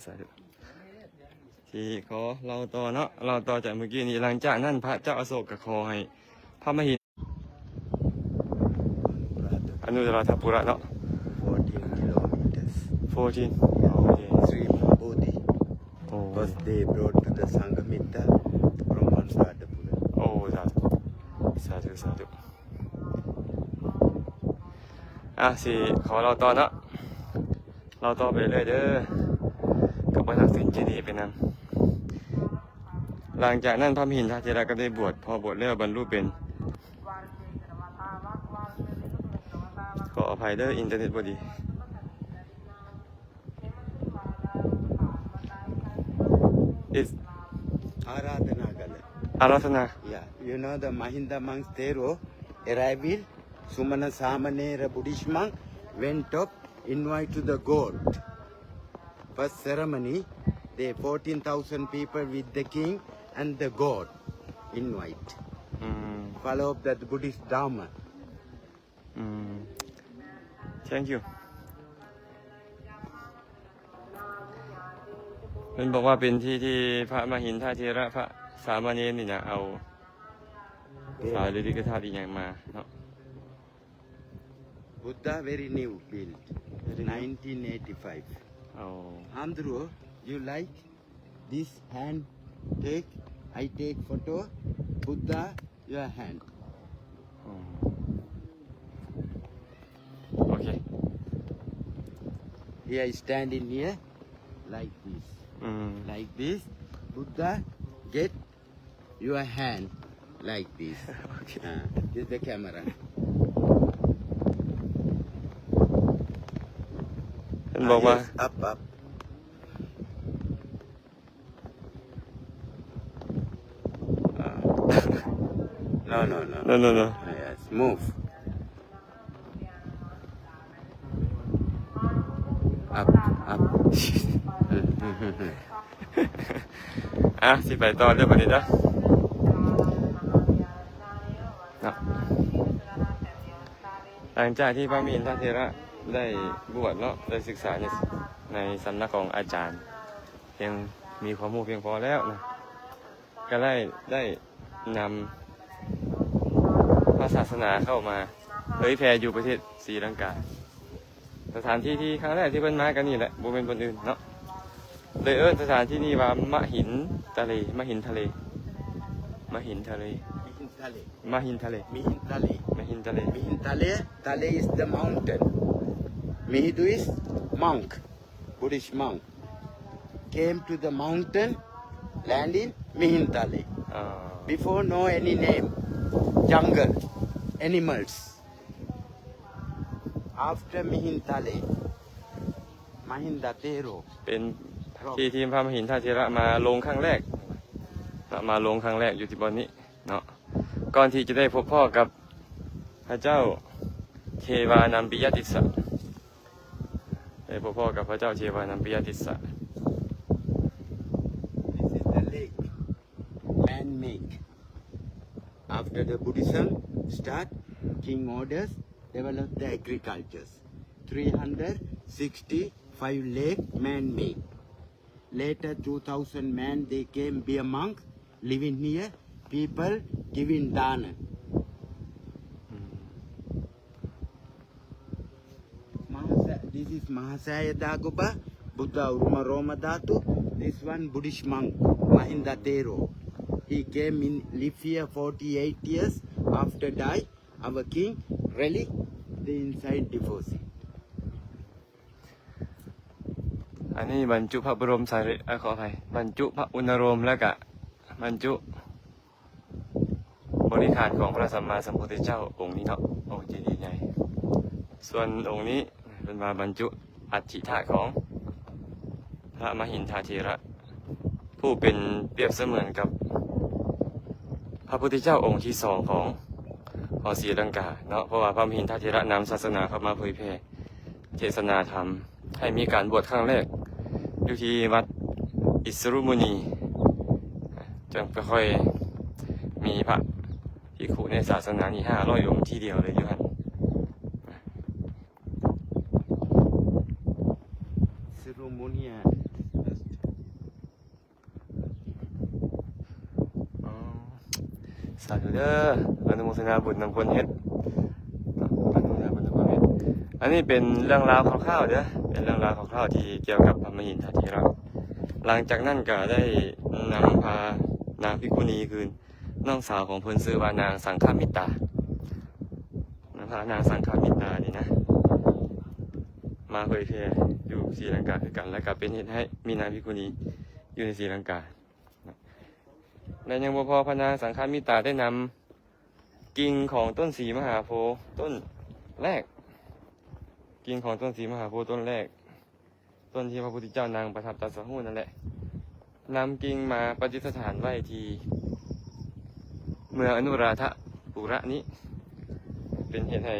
สาธุที่ขอเราต่อเนาะเราต่อจากเมื่อกี้นี้หลังจากนั้นพระเจ้าอโศกก็ขอให้พระมหินอนุตตรทัพปุระเนาะ 14 kilometers. 14 Sri Bodhi. First they brought to the Sangamitta from Anuradhapura. โอ้สาธุสิขอเราต่อเนาะเราต่อไปเรื่อยเด้อกับพระศักดิ์สิทธิ์เจดีย์ไปนั้นหลังจากนั้นพระมหินทาเถระก็ได้บวชพอบวชแล้วบรรลุเป็นขออภัยเด้ออินเทอร์เน็ตบ่ดีอาราธนา Yeah, you know the Mahinda monks Thero arrival, Sumana Samanera Buddhist monk went up, invite to the god. First ceremony, they 14,000 people with the king and the god invite. Follow up that Buddhist Dharma. Thank you มันบอกว่าเป็นที่ที่พระมหินทาเถระพระสามเณรนี่นะเอาสายฤทธิกธาตุอีกอย่างมาเนาะ Buddha very new built, 1985. Andrew, you like this hand? I take photo. Buddha, your hand. Okay. Here, stand in here, like this. Like this. Buddha, get your hand like this. Okay. This is the camera. ท่านบอกว่า Yes, up. No, no, no. No, no, no. Yes, move. Up, up. อ่ะสิไปต่อเรื่องบัดนี้เด้อเนาะหลังจากที่พระมินทเถระได้บวชเนาะได้ศึกษาในสำนักของอาจารย์เพียงมีความรู้เพียงพอแล้วนะก็ได้นำพระศาสนาเข้ามาเผยแผ่อยู่ประเทศศรีลังกาสถานที่ที่ครั้งแรกที่เพิ่นมากันนี่แหละบ่เป็นคนอื่นเนาะเลยสถานที่นี่ว่ามหินทะเลมหินทะเลมหินทะเล Mihintale. มหินทะเล Mihintale. มหินทะเล Mihintale. Tale is the mountain. Mihidu is monk, Buddhist monk. Came to the mountain, land in Mihintale. อ่า Before no any name, jungle, animals. After Mihintale, Mahindatero. เป็นที่ทีมพระมหินทเถระมาลงครั้งแรกมาลงครั้งแรกอยู่ที่บนนี้เนาะก่อนที่จะได้พบพ่อกับพระเจ้าเทวานัมปิยติสสะได้พบพ่อกับพระเจ้าเทวานัมปิยติสสะ This is the lake, man-made. After the Buddhism start, king orders develop the agricultures. 365 lake man-made. Later 2,000 man they came be a monk living here. People giving dana. This is Mahasaya Dagoba, Buddha Uruma Roma Dhatu. This one Buddhist monk, Mahinda Thero. He came in, live here 48 years. After die, our king relic, the inside deposit. อันนี้บรรจุพระบรมสารีขออภัยบรรจุพระอุณโรมแล้วก็บรรจุบริขารของพระสัมมาสัมพุทธเจ้าองค์นี้เนาะองค์เจดีย์ใหญ่ส่วนองค์นี้เป็นมาบรรจุอัฐิธาตุของพระมหินทเถระผู้เป็นเปรียบเสมือนกับพระพุทธเจ้าองค์ที่สองของศรีลังกาเนาะเพราะว่าพระมหินทเถระนำศาสนาเข้ามาเผยแผ่เทศนาธรรมให้มีการบวชครั้งแรกอยู่ที่วัดอิสรุมุนีจึงค่อยมีพระภิกขุในศาสนานี้500 องค์ทีเดียวเลยอยู่ฮั่น Ceremony. อ๋อสาธุเด้ออนุโมทนาบุญนำคนเฮ็ดอนุโมทนาบุญนำคนเฮ็ดอันนี้เป็นเรื่องราวคร่าวๆเด้อเป็นเรื่องราวคร่าวๆที่เกี่ยวกับพระมหินทเถระหลังจากนั้นก็ได้นำพานางภิกขุณีคือน้องสาวของเพิ่นชื่อว่านางสังฆมิตราพานางสังฆมิตรานี่นะมาเผยแพร่อยู่ศรีลังกาคือกันแล้วก็เป็นเหตุให้มีนางภิกขุณีอยู่ในศรีลังกาและยังบ่พอพานางสังฆมิตราได้นำกิ่งของต้นศรีมหาโพธิ์ต้นแรกกิ่งของต้นศรีมหาโพธิ์ต้นแรกต้นที่พระพุทธเจ้านางประทับตรัสรู้นั่นแหละนำกิ่งมาประดิษฐานไว้ที่เมืองอนุราธปุระนี้เป็นเหตุให้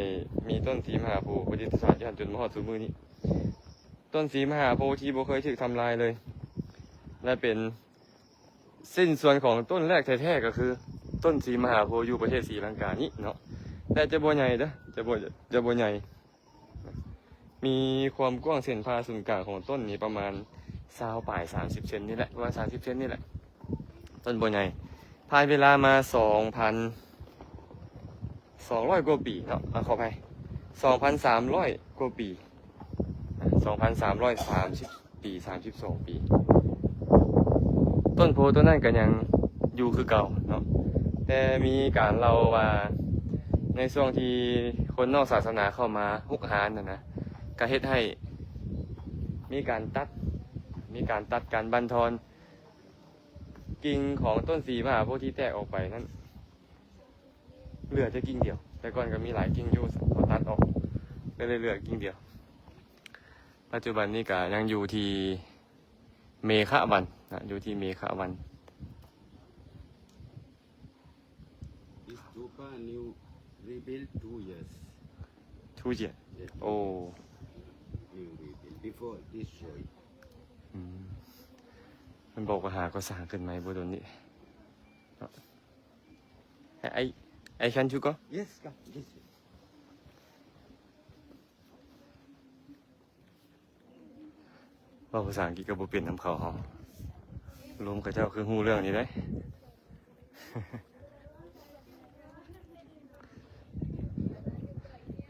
มีต้นศรีมหาโพธิ์ประดิษฐานอยู่จนมาฮอดซุมื้อนี้ต้นศรีมหาโพธิ์ที่บ่เคยถูกทำลายเลยและเป็นสิ้นส่วนของต้นแรกแท้ๆก็คือต้นศรีมหาโพธิ์อยู่ประเทศศรีลังกานี้เนาะแต่จะบ่ใหญ่เด้อจะบ่ใหญ่มีความกว้างเส้นผ่าศูนย์กลางของต้นนี้ประมาณ20ปลาย30 เซนนี่แหละประมาณ30 เซนนี่แหละต้นบ่ใหญ่ผ่านเวลามา 2,200 กว่าปีเนาะขออภัย 2,300 กว่าปี 2,330 ปี 32 ปี ต้นโพต้นนั้นก็ยังอยู่คือเก่าเนาะแต่มีการเล่าว่าในช่วงที่คนนอกศาสนาเข้ามาฮุกหานนะก็เฮ็ดให้มีการตัดการบั่นทอนกิ่งของต้นศรีมหาโพธิ์ที่แตกออกไปนั้นเหลือแต่กิ่งเดียวแต่ก่อนก็มีหลายกิ่งอยู่เขาตัดออกก็เลยเหลือกิ่งเดียวปัจจุบันนี้ก็ยังอยู่ที่เมฆวันนะอยู่ที่เมฆวัน These two Jaffa new rebuilt 2 years. ทูเจีย Yes, โอ้ new rebuilt before destroyed. มันบอกว่าหาก็สร้างขึ้นไหมบุดนนี่ไอคันชูก็ Yes, come this way. ว่าภาษาอังกฤษก็บ่เปลี่ยนน้ำเขาเขารวมกับเจ้าคือฮู้เรื่องนี้ได้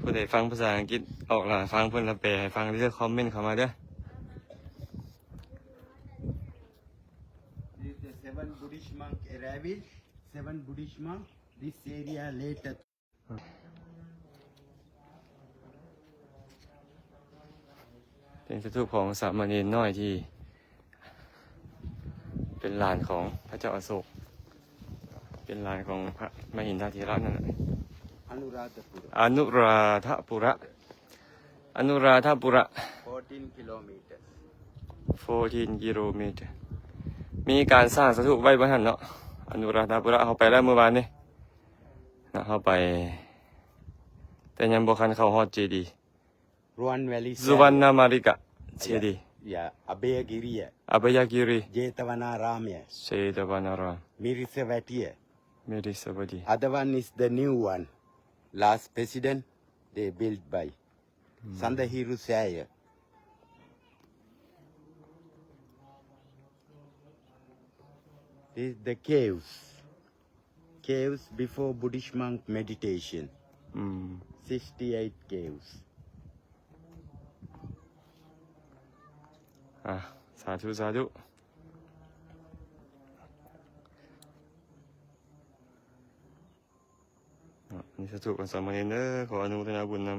ผู้ใดฟังภาษาอังกฤษออกล่ะฟังเพิ่นละแปลให้ฟังเด้อคอมเมนต์เข้ามาเด้อ This is the 7 Buddhist monk arrival. 7 Buddhist monk. This area later. เป็นสถูปของสามเณรน้อยที่ เป็นหลานของพระเจ้าอโศก เป็นหลานของพระมหินทาธิราชนั่นแหละ Anuradhapura. อนุราธปุระ อนุราธปุระ 14 kilometers. 14 กิโลเมตร มีการสร้างสถูปไว้บนหันเนาะ อนุราธปุระเขาไปแล้วเมื่อวานนี่นะเขาไป แต่ยังบ่คันเข้าฮอดเจดีย์ Ruan Valley. สุวรรณมาริกะเจดีย์ Yeah, Abhayagiriya. อภัยกิริ Jetavanaramya. เชตวนาราม Mirisavatiya. เมริสวัสดี Other one is the new one. Last president, they built by Sandahiru Saya. This is the caves. Caves before Buddhist monk meditation. อืม 68 caves. สาธุสาธุนี่สถูปของสามเณรเด้อขออนุโมทนาบุญน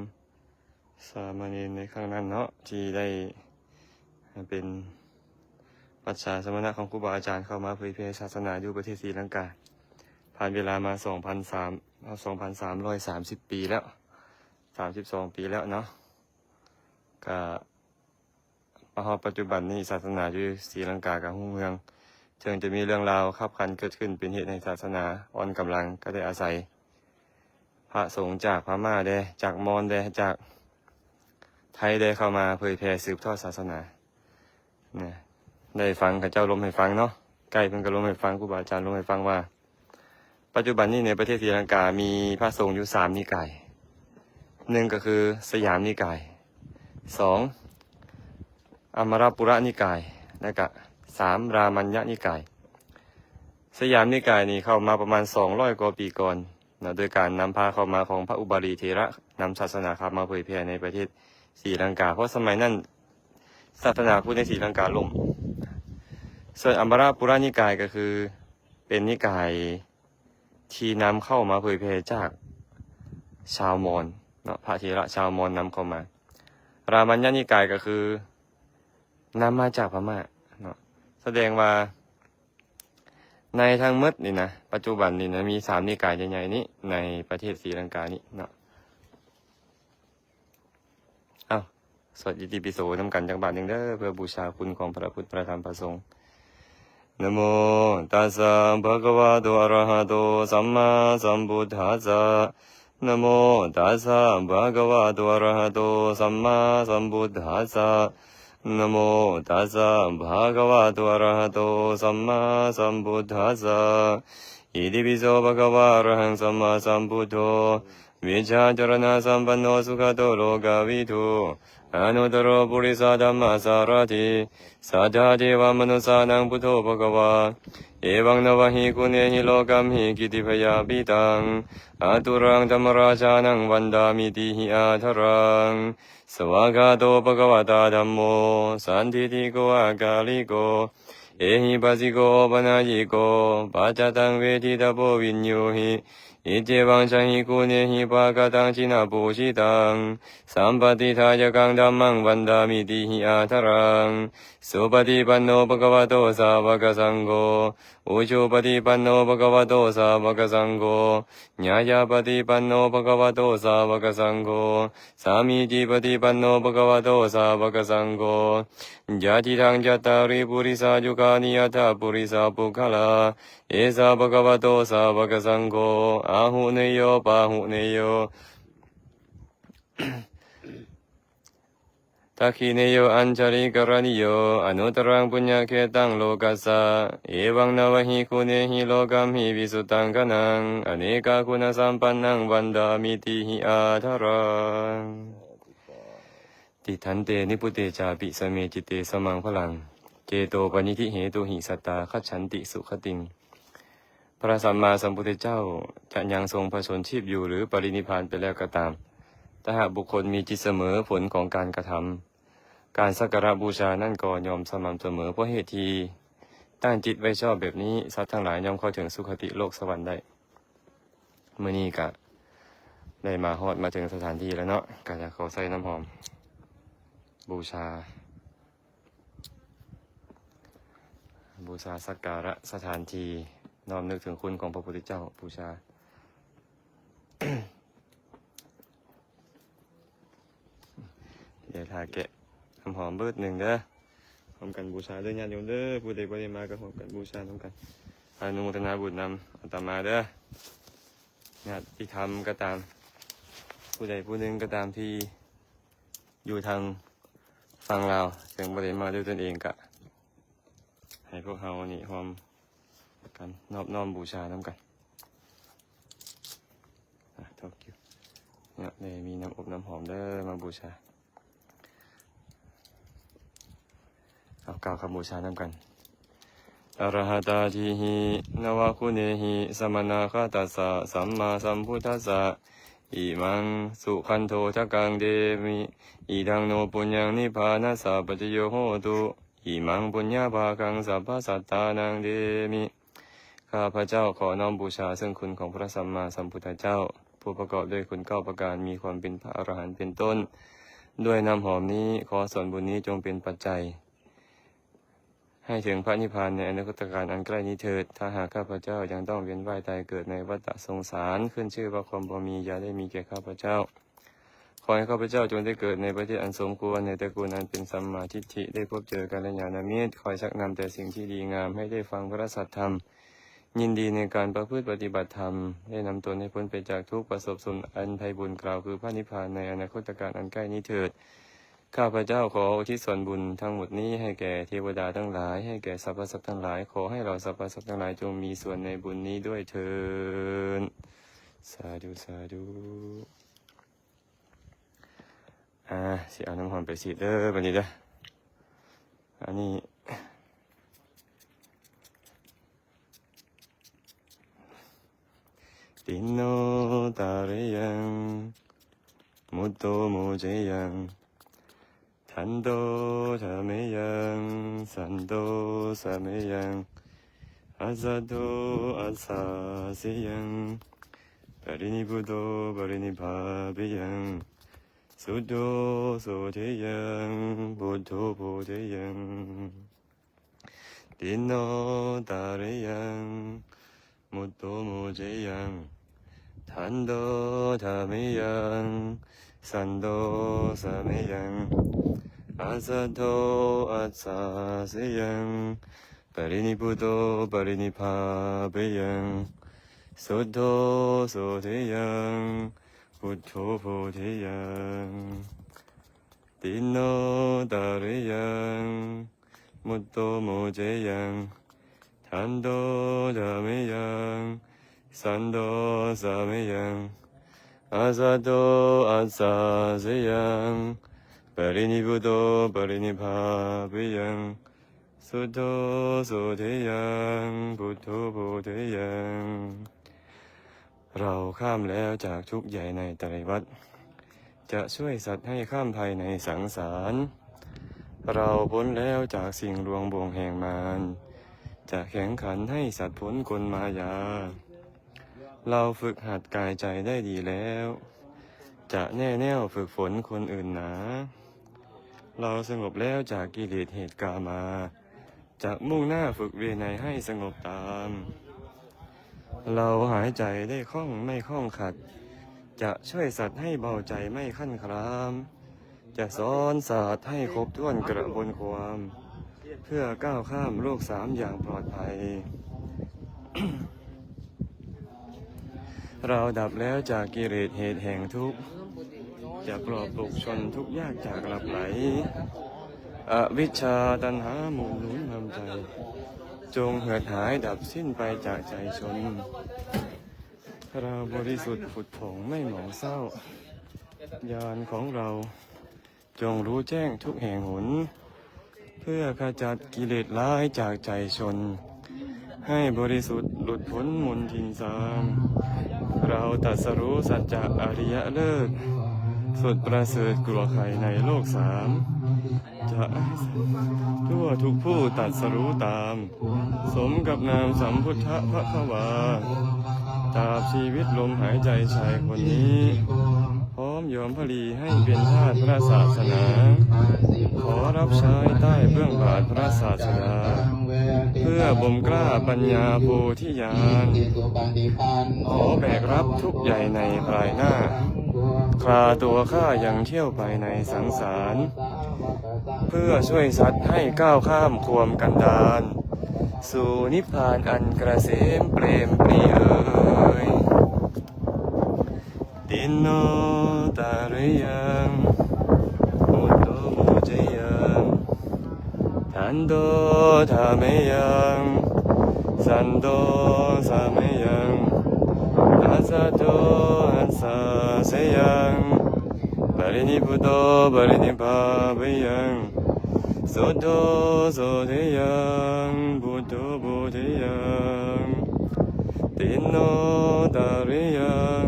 ำสามเณรในครั้งนั้นเนาะที่ได้เป็นปัจฉาสมณะของครูบาอาจารย์เข้ามาเผยแพร่ศาสนาอยู่ประเทศศรีลังกา ผ่านเวลามา2,330 ปีแล้ว 32 ปีแล้วเนาะก็มาฮอดปัจจุบันนี้ศาสนาอยู่ศรีลังกากับรุ่งเรืองจึงจะมีเรื่องราวขับขันเกิดขึ้นเป็นเหตุให้ศาสนาอ่อนกำลังก็ได้อาศัย พระสงฆ์จากพม่าได้จากมอญได้จากไทยได้เข้ามาเผยแผ่สืบทอดศาสนาเนี่ยได้ฟังข้าเจ้าลมให้ฟังเนาะใกล้เพิ่นก็ลมให้ฟังครูบาอาจารย์ลมให้ฟังว่า ปัจจุบันนี้ในประเทศศรีลังกามีพระสงฆ์อยู่3 นิกาย 1ก็คือสยามนิกาย 2อมรปุระนิกายและก็3รามัญญนิกาย สยามนิกายนี่เข้ามาประมาณ200 กว่าปีก่อนนะโดยการนำพาเข้ามาของพระอุบาลีเถระนำศาสนาเข้ามาเผยแผ่ในประเทศศรีลังกาเพราะสมัยนั้นศาสนาพุทธในศรีลังกาล่มส่วนอมรปุระนิกายก็คือเป็นนิกายที่นำเข้ามาเผยแผ่จากชาวมอญเนาะพระเถระชาวมอญนำเข้ามารามัญญนิกายก็คือนำมาจากพม่าเนาะแสดงว่าในทั้งหมดนี่นะปัจจุบันนี่นะมี3 นิกายใหญ่ๆนี้ในประเทศศรีลังกานี่เนาะสวดอิติปิโสนำกันจังบาทหนึ่งเด้อเพื่อบูชาคุณของพระพุทธพระธรรมพระสงฆ์นะโมตัสสะภะคะวะโตอะระหะโตสัมมาสัมพุทธัสสะนะโมตัสสะภะคะวะโตอะระหะโตสัมมาสัมพุทธัสสะนะโมตัสสะภะคะวะโตอะระหะโตสัมมาสัมพุทธัสสะอิติปิโสภะคะวะอะระหังสัมมาสัมพุทโธวิชาจรณะสัมปันโนสุขโตโลกวิทูอนุตตรปุริสธัมมาสารถิสัทธาเทวมนุสานังพุทโธภควาเอวังนวหิกุเนหิโลกัมหิกิติพยาปิตังอตุรังธรรมราชานังวันดามิติหิอาทรังสวากาโตภควตาธัมโมสันทิติโกอากาลิโกเอหิปัสสิโกปนายิโกปัจจตังเวทิตาโพวิญโยหิอิเจวังชังหิกุเนหิปะกะตังชินาปูชิตังสัมปติทายกังธัมมังวันดามิติหิอาทรังสุปฏิปันโนภควโตสาวกสังโฆอุชุปฏิปันโนภควโตสาวกสังโฆญาญาปฏิปันโนภควโตสาวกสังโฆสามีจิปฏิปันโนภควโตสาวกสังโฆญาติทังจัตตาริปุริสาจุกานิยัตถปุริสาปุคละเอสาภควโตสาวกสังโฆอ อาหุเนโยปาหุเนโยทักขิเนโยอัญชริกรณิโยอนุตรังปุญญเขตังโลกัสสะเอวังนวหิคุเนหิโลกัมหิวิสุตังกนังอเนกาคุณสัมปันนังวันดามิติหิอาทารังติทันเตนิพุเตจาปิสเมจิเตสมังพลังเจโตปนิธิเหตุหิสัตตาคัจฉันติสุขติงพระสัมมาสัมพุทธเจ้าจะยังทรงพระชนชีพอยู่หรือปรินิพพานไปแล้วก็ตามถ้าหากบุคคลมีจิตเสมอผลของการกระทำการสักการะบูชานั่นก็ยอมสม่ำเสมอเพราะเหตุที่ตั้งจิตไว้ชอบแบบนี้สัตว์ทั้งหลายย่อมเข้าถึงสุคติโลกสวรรค์ได้เมื่อนี้ก็ได้มาฮอดมาถึงสถานที่แล้วเนาะก็จะขอใส่น้ำหอมบูชาสักการะสถานที่น้อมนึกถึงคุณของพระพุทธเจ้าบูชา เดี๋ยวทาแกะน้ำหอมเบิดหนึ่งเด้อพร้อมกันบูชาเด้อญาติโยมเด้อผู้ใดบ่ได้มาก็พร้อมกันบูชาพร้อมกันอนุโมทนาบุญนำอาตมาเด้อญาติธรรมก็ตามผู้ใดผู้หนึ่งก็ตามที่อยู่ทางฝั่งลาวถึงบ่ได้มาด้วยตนเองก็ให้พวกเฮานี่พร้อมกันนอบน้อมบูชาน้ำกันทอกอยู่เนี่ยเลยมีน้ำอบน้ำหอมเด้อมาบูชาเอากล่าวคำบูชาน้ำกันอรหัตาจิหินวะคุเนหิสมนาคาตัสสะสัมมาสัมพุทธัสสะอิมังสุขันโธจักกังเดมิอิดังโนปุญญังนิพพานัสสะปัจจโยโหตุอิมังปุญญาภาคังสัพพสัตตานังเดมิข้าพระเจ้าขอน้อมบูชาซึ่งคุณของพระสัมมาสัมพุทธเจ้าผู้ประกอบด้วยคุณ9ประการมีความเป็นพระอรหันต์เป็นต้นด้วยน้ำหอมนี้ขอส่วนบุญนี้จงเป็นปัจจัยให้ถึงพระนิพพานในอนาคตการอันใกล้นี้เถิดถ้าหากข้าพเจ้ายังต้องเวียนว่ายตายเกิดในวัฏสงสารขึ้นชื่อว่าความบ่มีอย่าได้มีแก่ข้าพเจ้าขอให้ข้าพเจ้าจงได้เกิดในประเทศอันสมควรในตระกูลอันเป็นสัมมาทิฏฐิได้พบเจอกัลยาณมิตรคอยชักนำแต่สิ่งที่ดีงามให้ได้ฟังพระสัทธรรมยินดีในการประพฤติปฏิบัติธรรมได้นำตนให้พ้นไปจากทุกข์ประสบสุขอันไพบูลย์กล่าวคือพระนิพพานในอนาคตการอันใกล้นี้เถิดข้าพเจ้าขออุทิศส่วนบุญทั้งหมดนี้ให้แก่เทวดาทั้งหลายให้แก่สรรพสัตว์ทั้งหลายขอให้เราสรรพสัตว์ทั้งหลายจงมีส่วนในบุญนี้ด้วยเถิดสาธุสาธุสิเอาน้ำหอมไปฉีดเด้อบัดนี้เด้ออันนี้ตินโนตาเรยังมุตโตโมเจยังทันโตธรรมยังสันโตสามยังอาซาโตอาซาสิยังปรินิพุโตปรินิพาปิยังสุโธโสเทยังบุตโธโพเทยังตินโนตาเรยังมุตโตโมเจยังทันโตธรรมยังสันโตสามยังอาซาโตอาซาสิยังปรินิพุโตปรินิพาปิยังสุโธโสเทยังพุทโธโพเทยังตินโนตาเรยังมุตโตโมเจยังทันโตธรรมยังสันโตสามยังอาซาโตอาซาสิยังปรินิพุโตปรินิพาปิยังสุโธโสเทยังพุทโธโพเทยังเราข้ามแล้วจากทุกข์ใหญ่ในไตรวัฏจะช่วยสัตว์ให้ข้ามภัยในสังสารเราพ้นแล้วจากสิ่งลวงบ่วงแห่งมารจะแข็งขันให้สัตว์พ้นกลมายาเราฝึกหัดกายใจได้ดีแล้วจะแน่แน่วฝึกฝนคนอื่นหนาเราสงบแล้วจากกิเลสเหตุกามาจะมุ่งหน้าฝึกเวไนให้สงบตามเราหายใจได้คล่องไม่คล่องขัดจะช่วยสัตว์ให้เบาใจไม่ขั้นครามจะสอนศาสตร์ให้ครบถ้วนกระบวนความเพื่อก้าวข้ามโลก3อย่างปลอดภัย เราดับแล้วจากกิเลสเหตุแห่งทุกข์จะปลอบปลุกชนทุกข์ยากจากหลับไหลอวิชชาตัณหาหมุนหนุนทำใจจงเหือดหายดับสิ้นไปจากใจชนเราบริสุทธิ์ผุดผ่องไม่หมองเศร้าญาณของเราจงรู้แจ้งทุกแห่งหนเพื่อขจัดกิเลสร้ายจากใจชนให้บริสุทธิ์หลุดพ้นมนทินสามเราตรัสรู้สัจจะอริยเลิศสุดประเสริฐกลัวใครในโลกสามจะทั่วทุกผู้ตรัสรู้ตามสมกับนามสัมพุทธพระควาตราบชีวิตลมหายใจชายคนนี้พร้อมยอมพลีให้เป็นทาสพระศาสนาขอรับใช้ใต้เบื้องบาทพระศาสดาเพื่อบ่มกล้าปัญญาโพธิญาณขอแบกรับทุกใหญ่ในภายหน้าคลาตัวข้ายังเที่ยวไปในสังสารเพื่อช่วยสัตว์ให้ก้าวข้ามความกันดารสู่นิพพานอันเกษมเปรมปรีเอ่ยดินโนตาริยังโมโตโมเจยังทันโดธาเมยังสันโดสาเมยังอาซาโตอัสสาเสยังบารินิพุโตบารินิภาเวยังสุโธโสเทยังบุตโตบุเทยังตินโนตาริยัง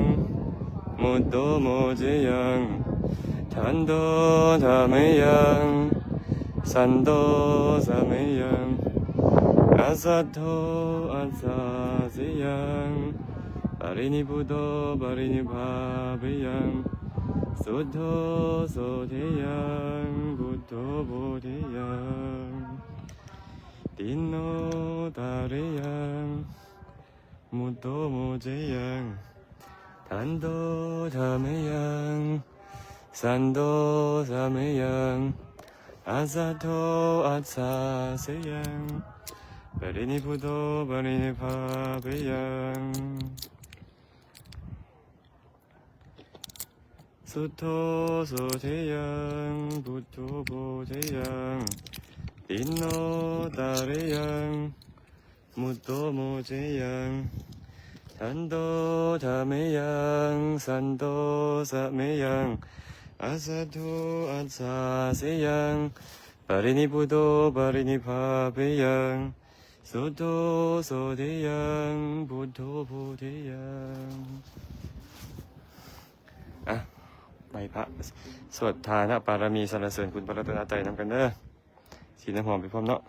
มุตโตโมเจยังทันโดธาเมยังสันโดสาเมยังอาสัทโธอัสสาเสยังบารินิพุโตบารินิภาเวยังสุโธโสเทยังบุตโตบุเทยังตินโนตาริยังมุตโตโมเจยังทันโดธาเมยังสันโดสาเมยังอาสัทโธอัสสาเสยังบารินิพุโตบารินิภาเวยังสุโธโสเทยังบุตโตโพเทยังตินโนตาริยังมุตโตโมเจยังทันโดธาเมยังสันโดสะเมยังอาสัทโธอัสสาเสยังปรินิพุโตปรินิภาเปยังสุโธโสเทยังบุตโตโพเทยังใบพระสวดทานปารมีสรรเสริญคุณพระรัตนตรัยนำกันเด้อสีน้ำหอมไปพร้อมเนาะ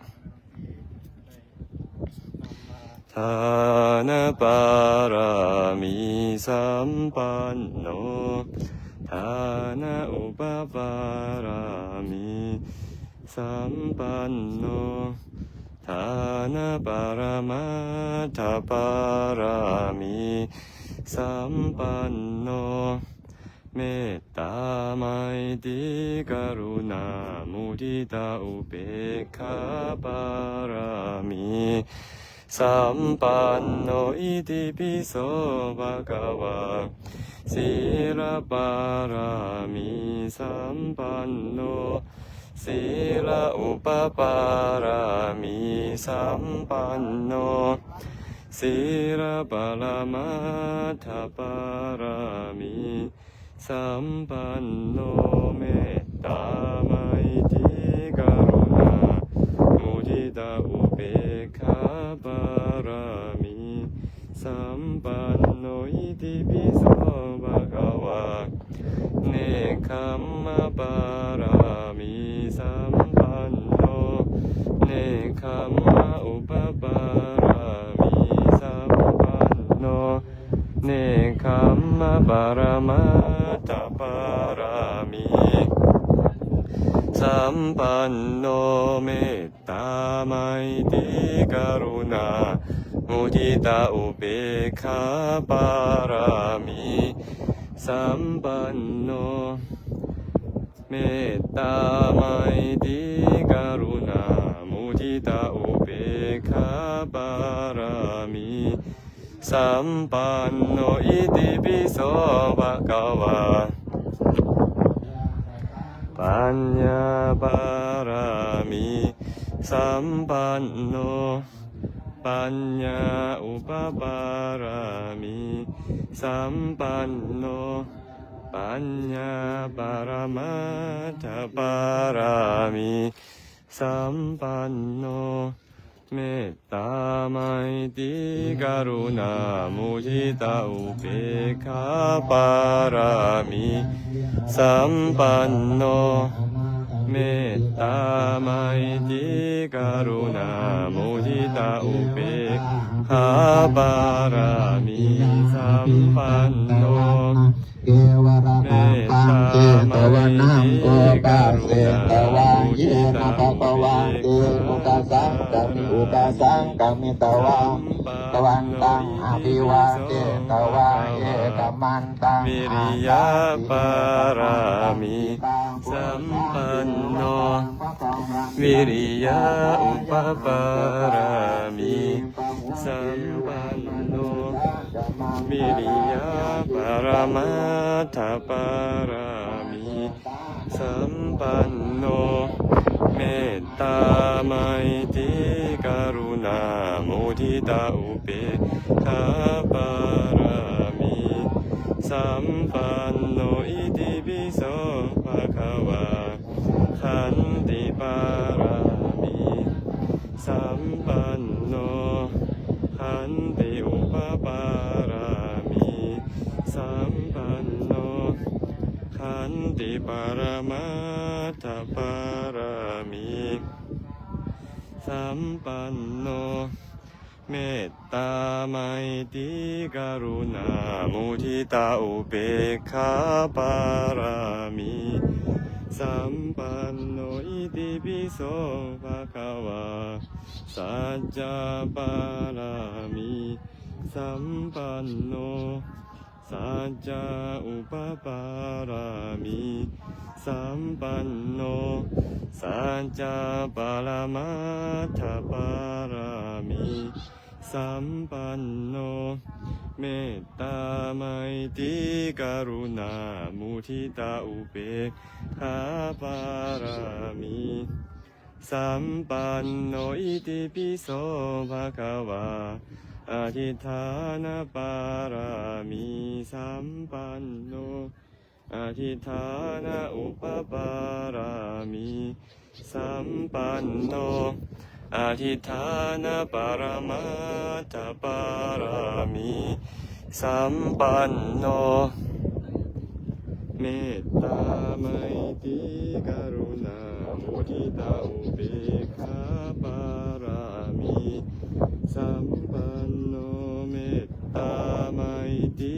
ทานปารามีสัมปันโนทานะอุปปารามีสัมปันโนทานะปารมัตถปารามีสัมปันโนเมตตาไมตรีกรุณามุทิตาอุเบกขาปารามีสัมปันโนอิติปิโสภะคะวะศีลปารามีสัมปันโนศีลอุปปารามีสัมปันโนศีลปรมัตถปารามีสัมปันโนเมตตาไมตรีกรุณามุทิตาอุเบกขาปารามีสัมปันโนอิติปิโสภะคะวะเนคขมมะปารามีสัมปันโนเนคขมมะอุปปารามีสัมปันโนเนคขมมะปารมัตถปารามีสัมปันโนเมตตาไมตรีกรุณามุทิตาอุเบกขาปารามีสัมปันโนเมตตาไมตรีกรุณามุทิตาอุเบกขาปารามี สัมปันโนอิติปิโสภะคะวาปัญญาบารมีสัมปันโนปัญญาอุปปารมีสัมปันโนปัญญาปรมัตถปารามีสัมปันโนเมตตาไมตรีกรุณามุทิตาอุเบกขาปารามีสัมปันโนเมตตาไมตรีกรุณามุทิตาอุเบกขาปารามีสัมปันโนเกวราคังเจตวนังโอกาเสตวาเยนะภะคะวันเตอุกาสังกามิอุกาสังกามิตวะตวันตังอภิวาเทตวะเยกมันตัง วิริยะปารามีสัมปันโนวิริยะอุปปารามีสัมปันโนวิริยะปรมัตถปารามีสัมปันโนเมตตาไมตรีกรุณามุทิตาอุเบกขาปารามีสัมปันโนอิติปิโสภะคะวาขันติปารามีสัมปันโนขันติอุปปารามีสัมปันโนขันติปรมัตถปารามีสัมปันโนเมตตาไมตรีกรุณามุทิตาอุเบกขาปารามีสัมปันโนอิติปิโสภะคะวาสัจจะปารามีสัมปันโนสัจจะอุปปารามีสัมปันโนสัจจะปรมัตถปารามีสัมปันโนเมตตาไมตรีกรุณามุทิตาอุเบกขาปารามีสัมปันโนอิติปิโสภะคะวาอธิฐานปารามีสัมปันโนอธิฐานอุปปารามีสัมปันโนอธิฐานปรมัตถปารามีสัมปันโนเมตตาไมตรีกรุณามุทิตาอุเบกขาปารามีสัมปันโนเมตตาไมตรี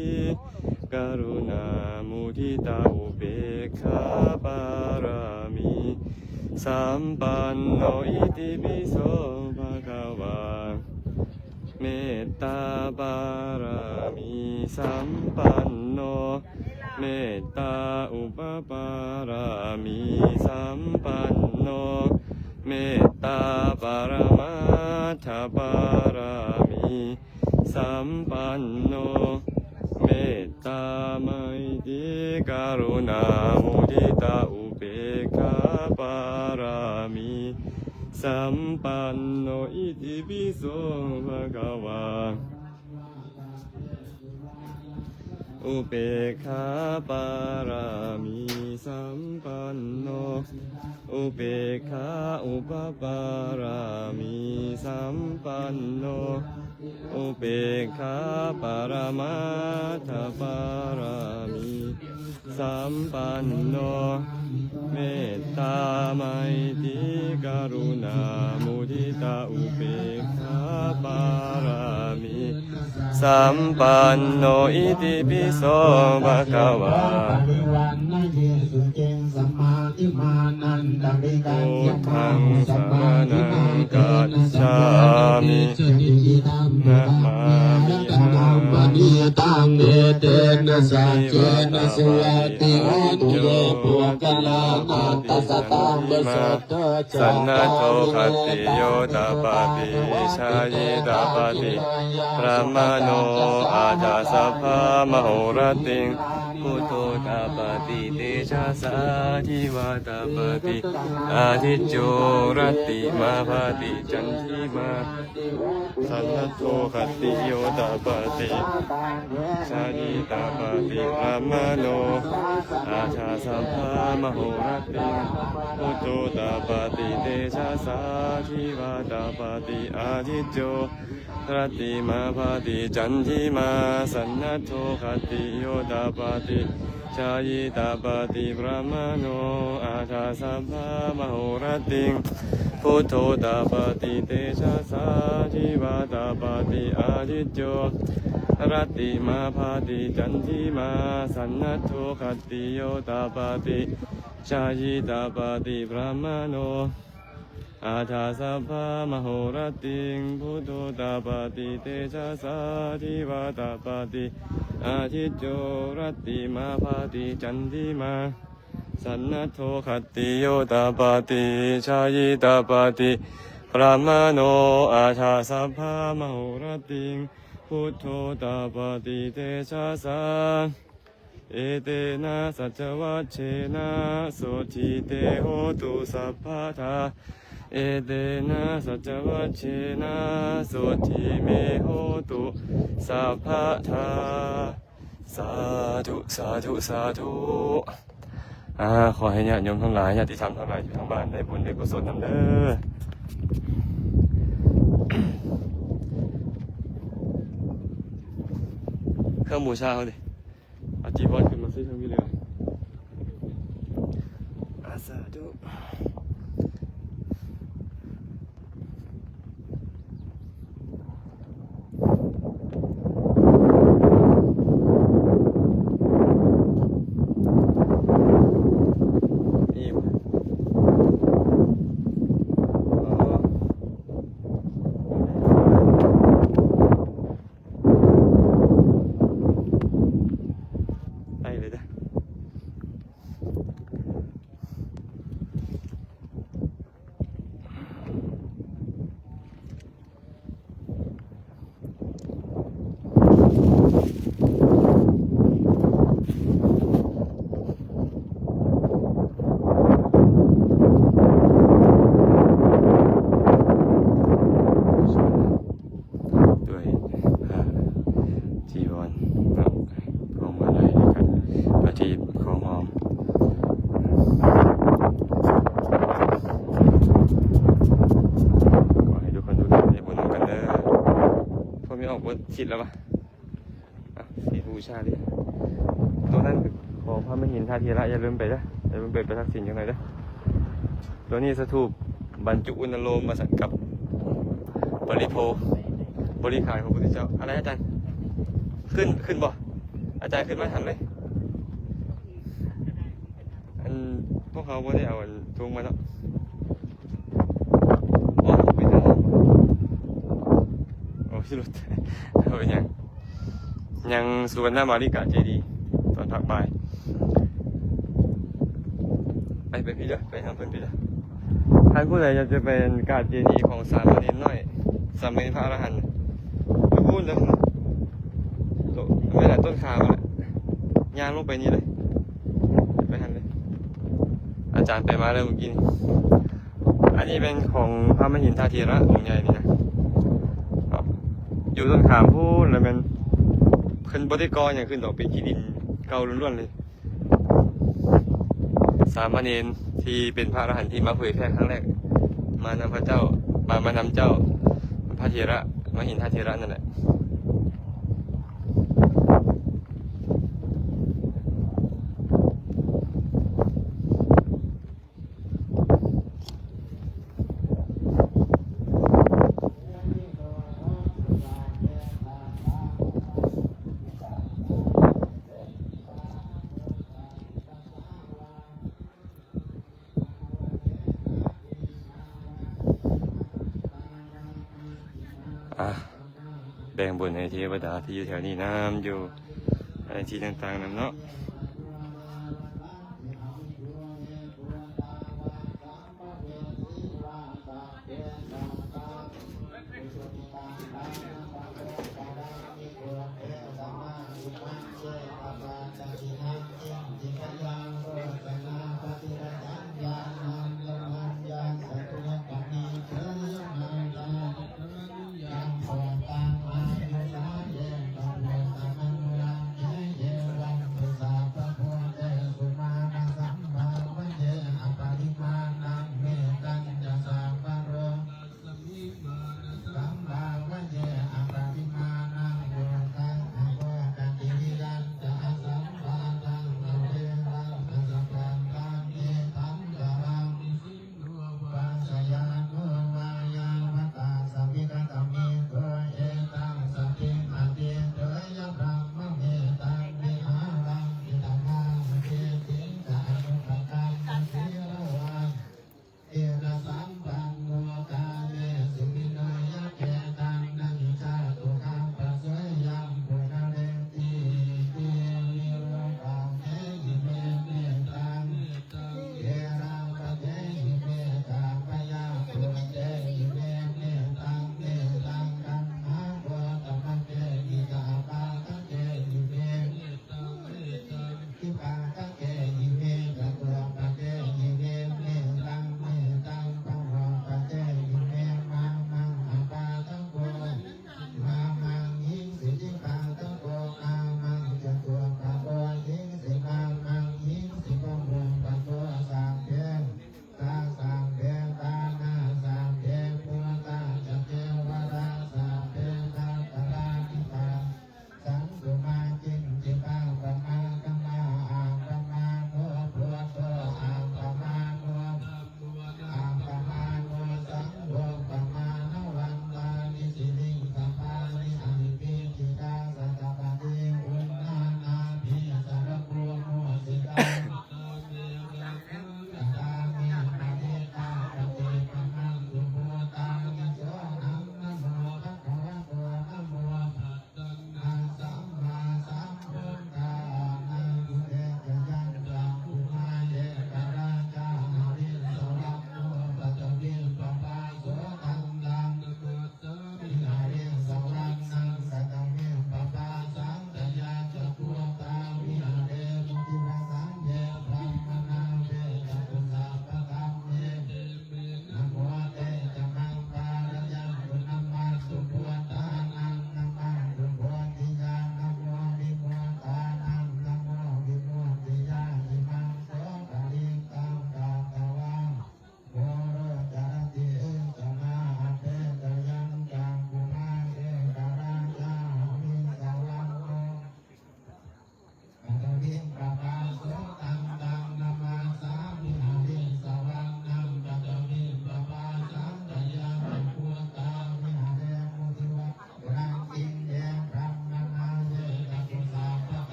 กรุณามุทิตาอุเบกขาปารามีสัมปันโนอิติปิโสภะคะวาเมตตาปารามีสัมปันโนเมตตาอุปปารามีสัมปันโนเมตตาปรมัตถปารามีสัมปันโนเมตตาไมตรีกรุณามุทิตาอุเบกขาปารามีสัมปันโนอิติปิโสภะคะวาอุเบกขาปารามีสัมปันโนอุเบกขาอุปปารามีสัมปันโนอุเบกขาปรมัตถปารามีสัมปันโนเมตตาไมตรีกรุณามุทิตาอุเบกขาปารามีสัมปันโนอิติปิโสภะคะวาพุทธังสรณังกัจฉามินะมามิ ตังเอเตนะ สัจเจนะสุวัติโหตุเยปุกลานันตสัตตังเบสตเตจา สันนัตโตขัตติโยตาปาติชายิตาปาติพระมโนอาจาสัพพามโหรติงพุทโธตาปาติเตชะสาทิวาตาปาติอาทิจโจรติมาภาติจันทิมาสันนัตโตขัตติโยตาปาติชายิตาปาติพระมโนอาจาสัพพามโหรติงพุทโธตาปาติเตชะสาทิวาตาปาติอาทิจโจรติมาภาติจันทิมาสันนัตโตขัตติโยตาปาติชายิตาปาติพระมโนอาชาสัพพามโหรติงพุทโธตาปาติเตชะสาทิวาตาปาติอาทิจโจรติมาภาติจันทิมาสันนัตโตขัตติโยตาปาติชายิตาปาติพระมโนอาชาสัพพามโหรติงพุทโธตาปาติเตชะสาทิวาตาปาติอาทิจโจรติมาภาติจันทิมาสันนัตโตขัตติโยตาปาติชายิตาปาติพระมโนอาชาสัพพามโหรติงพุทโธตาปาติเตชะสาเอเตนะสัจวัชเชนะโสทิเตโหตุสัพพะทาเอเตนะสัจวัชเชนะโสทิเมโหตุสัพพะทาสาธุสาธุสาธุขอให้ญาติโยมทั้งหลายญาติธรรมทั้งหลายที่ทางบ้านได้บุญได้กุศลนำเด้อเครื่องบูชาเขาดิเอาจีวรขึ้นมาซื้อเครื่องวิเลยสาธุฉีดแล้วปะฉีดบูชาดิตรงนั้นของพระมหินทาธีระอย่าลืมไปนะอย่าลืมไปทักษิณยังไงนะตัวนี้สถูปบรรจุอุณโลมมาสักกับบริโภบริขารของพระพุทธเจ้าอะไรอาจารย์ขึ้นบ่อาจารย์ขึ้นมาทันเลยอันพวกเขาไม่ได้เอาอันทงมาแล้วอ๋อไปทางโอ้ยหลุดเอายังสุวรรณมาริกาเจดีตอนพักบ่ายไปพี่เด้อไปทางเพื่อนพี่เด้อท่านผู้ใดอยากจะเป็นกาเจดีของสามเณรน้อยสามเณรพระอรหันต์ไม่พูดเลยไม่ได้ต้นขามาแหละย่างลงไปนี่เลยไปทันเลยอาจารย์ไปมาเลยเมื่อกี้อันนี้เป็นของพระมหินทาธีระองค์ใหญ่นี่นะอยู่ต้นขามพูดแล้วมันขึ้นบริกรอย่างขึ้นดอกเป็นขี้ดินเก่าล้วนๆเลยสามเณรที่เป็นพระอรหันต์ที่มาเผยแพร่ครั้งแรกมานำพระเจ้ามานำเจ้าพระเถระมหินทาเถระนั่นแหละแบ่งบุญในเทวดาที่อยู่แถวนี้น้ำอยู่ อะไรที่ต่างๆนั่นเนาะ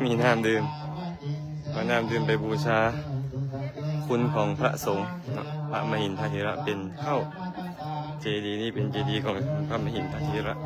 มีน้ำดื่มเอาน้ำดื่มไปบูชาคุณของพระสงฆ์เนาะพระมหินทเถระเป็นเข้าเจดีย์นี่เป็นเจดีย์ของพระมหินทเถระ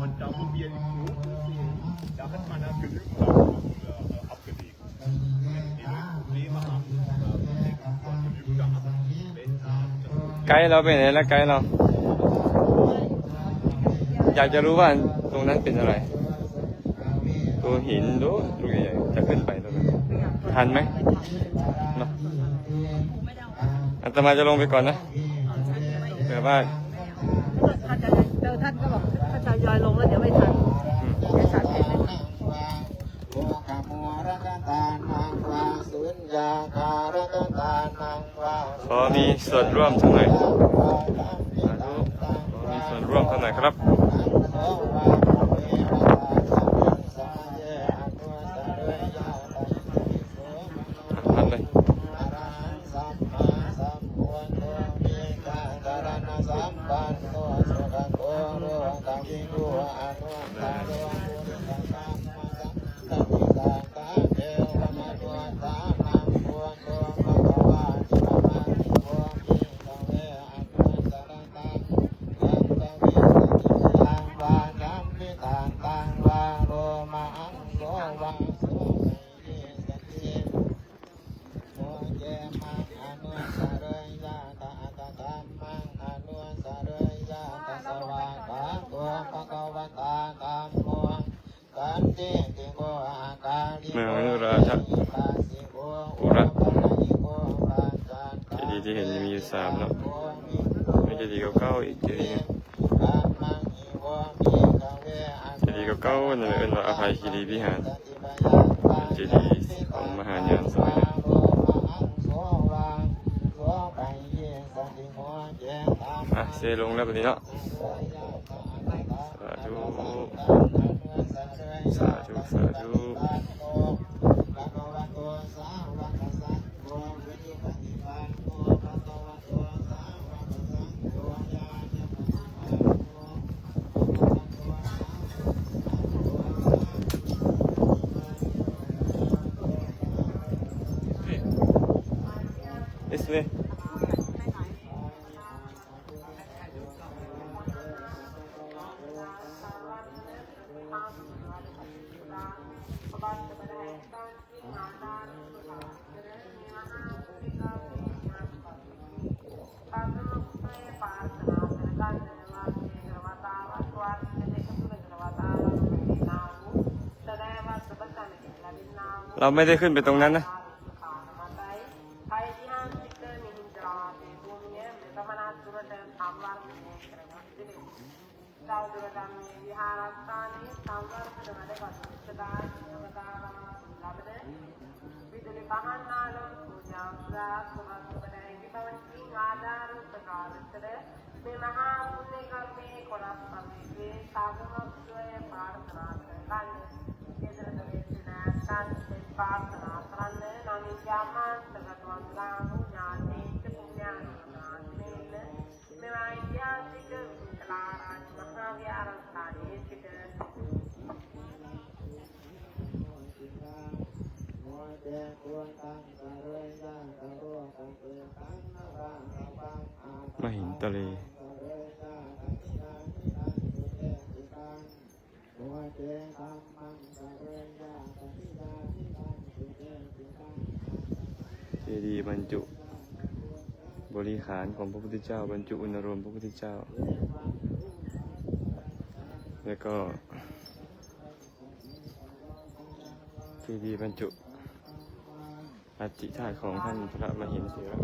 Und da, wo wir die Knoten sehen, da hat man da genügend abgelegt. Wenn die Probleme haben, genügt da ab. Wenn ไกด์เราไปไหนแล้วไกด์เรา อยากจะรู้ว่าตรงนั้นเป็นอะไร ตัวหินดูลูกใหญ่ๆจะขึ้นไปตรงนั้นทันไหมเนาะอาตมาจะลงไปก่อนนะเผื่อว่า ท่านก็บอกถ้าจะยอยลงแล้วเดี๋ยวไม่ทันเดี๋ยวฉันเห็นไหม ขอมีส่วนร่วมสักหน่อยสาธุขอมีส่วนร่วมสักหน่อยครับทันเลยเมืองอนุราชอุระเจดีย์ที่เห็นมีอยู่3เนาะมีเจดีย์เก่าๆอีกเจดีย์หนึ่งเจดีย์เก่าๆนั่นเรียกว่าอภัยคีรีวิหารเป็นเจดีย์ของมหายานสมัยนั้นเซลงแล้วแบบนี้เนาะสาธุสาธุ This way.เราไม่ได้ขึ้นไปตรงนั้นนะ มหินทะเลเจดีย์บรรจุบริขารของพระพุทธเจ้าบรรจุอุณโรมพระพุทธเจ้าแล้วก็เจดีย์บรรจุอัฐิธาตุของท่านพระมหินเถระ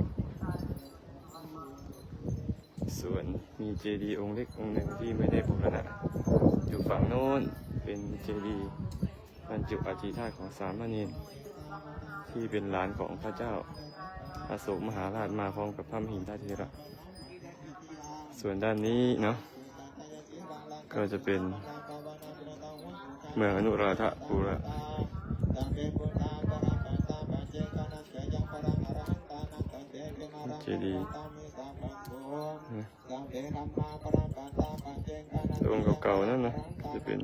ส่วนมีเจดีย์องค์เล็กองค์หนึ่งที่ไม่ได้บูรณะอยู่ฝั่งโน้นเป็นเจดีย์บรรจุอัฐิธาตุของสามเณรที่เป็นหลานของพระเจ้าอโศกมหาราชมาพร้อมกับพระมหินทเถระส่วนด้านนี้เนาะก็จะเป็นเมืองอนุราธปุระเจดีย์องค์เก่าๆนั่นนะจะเป็น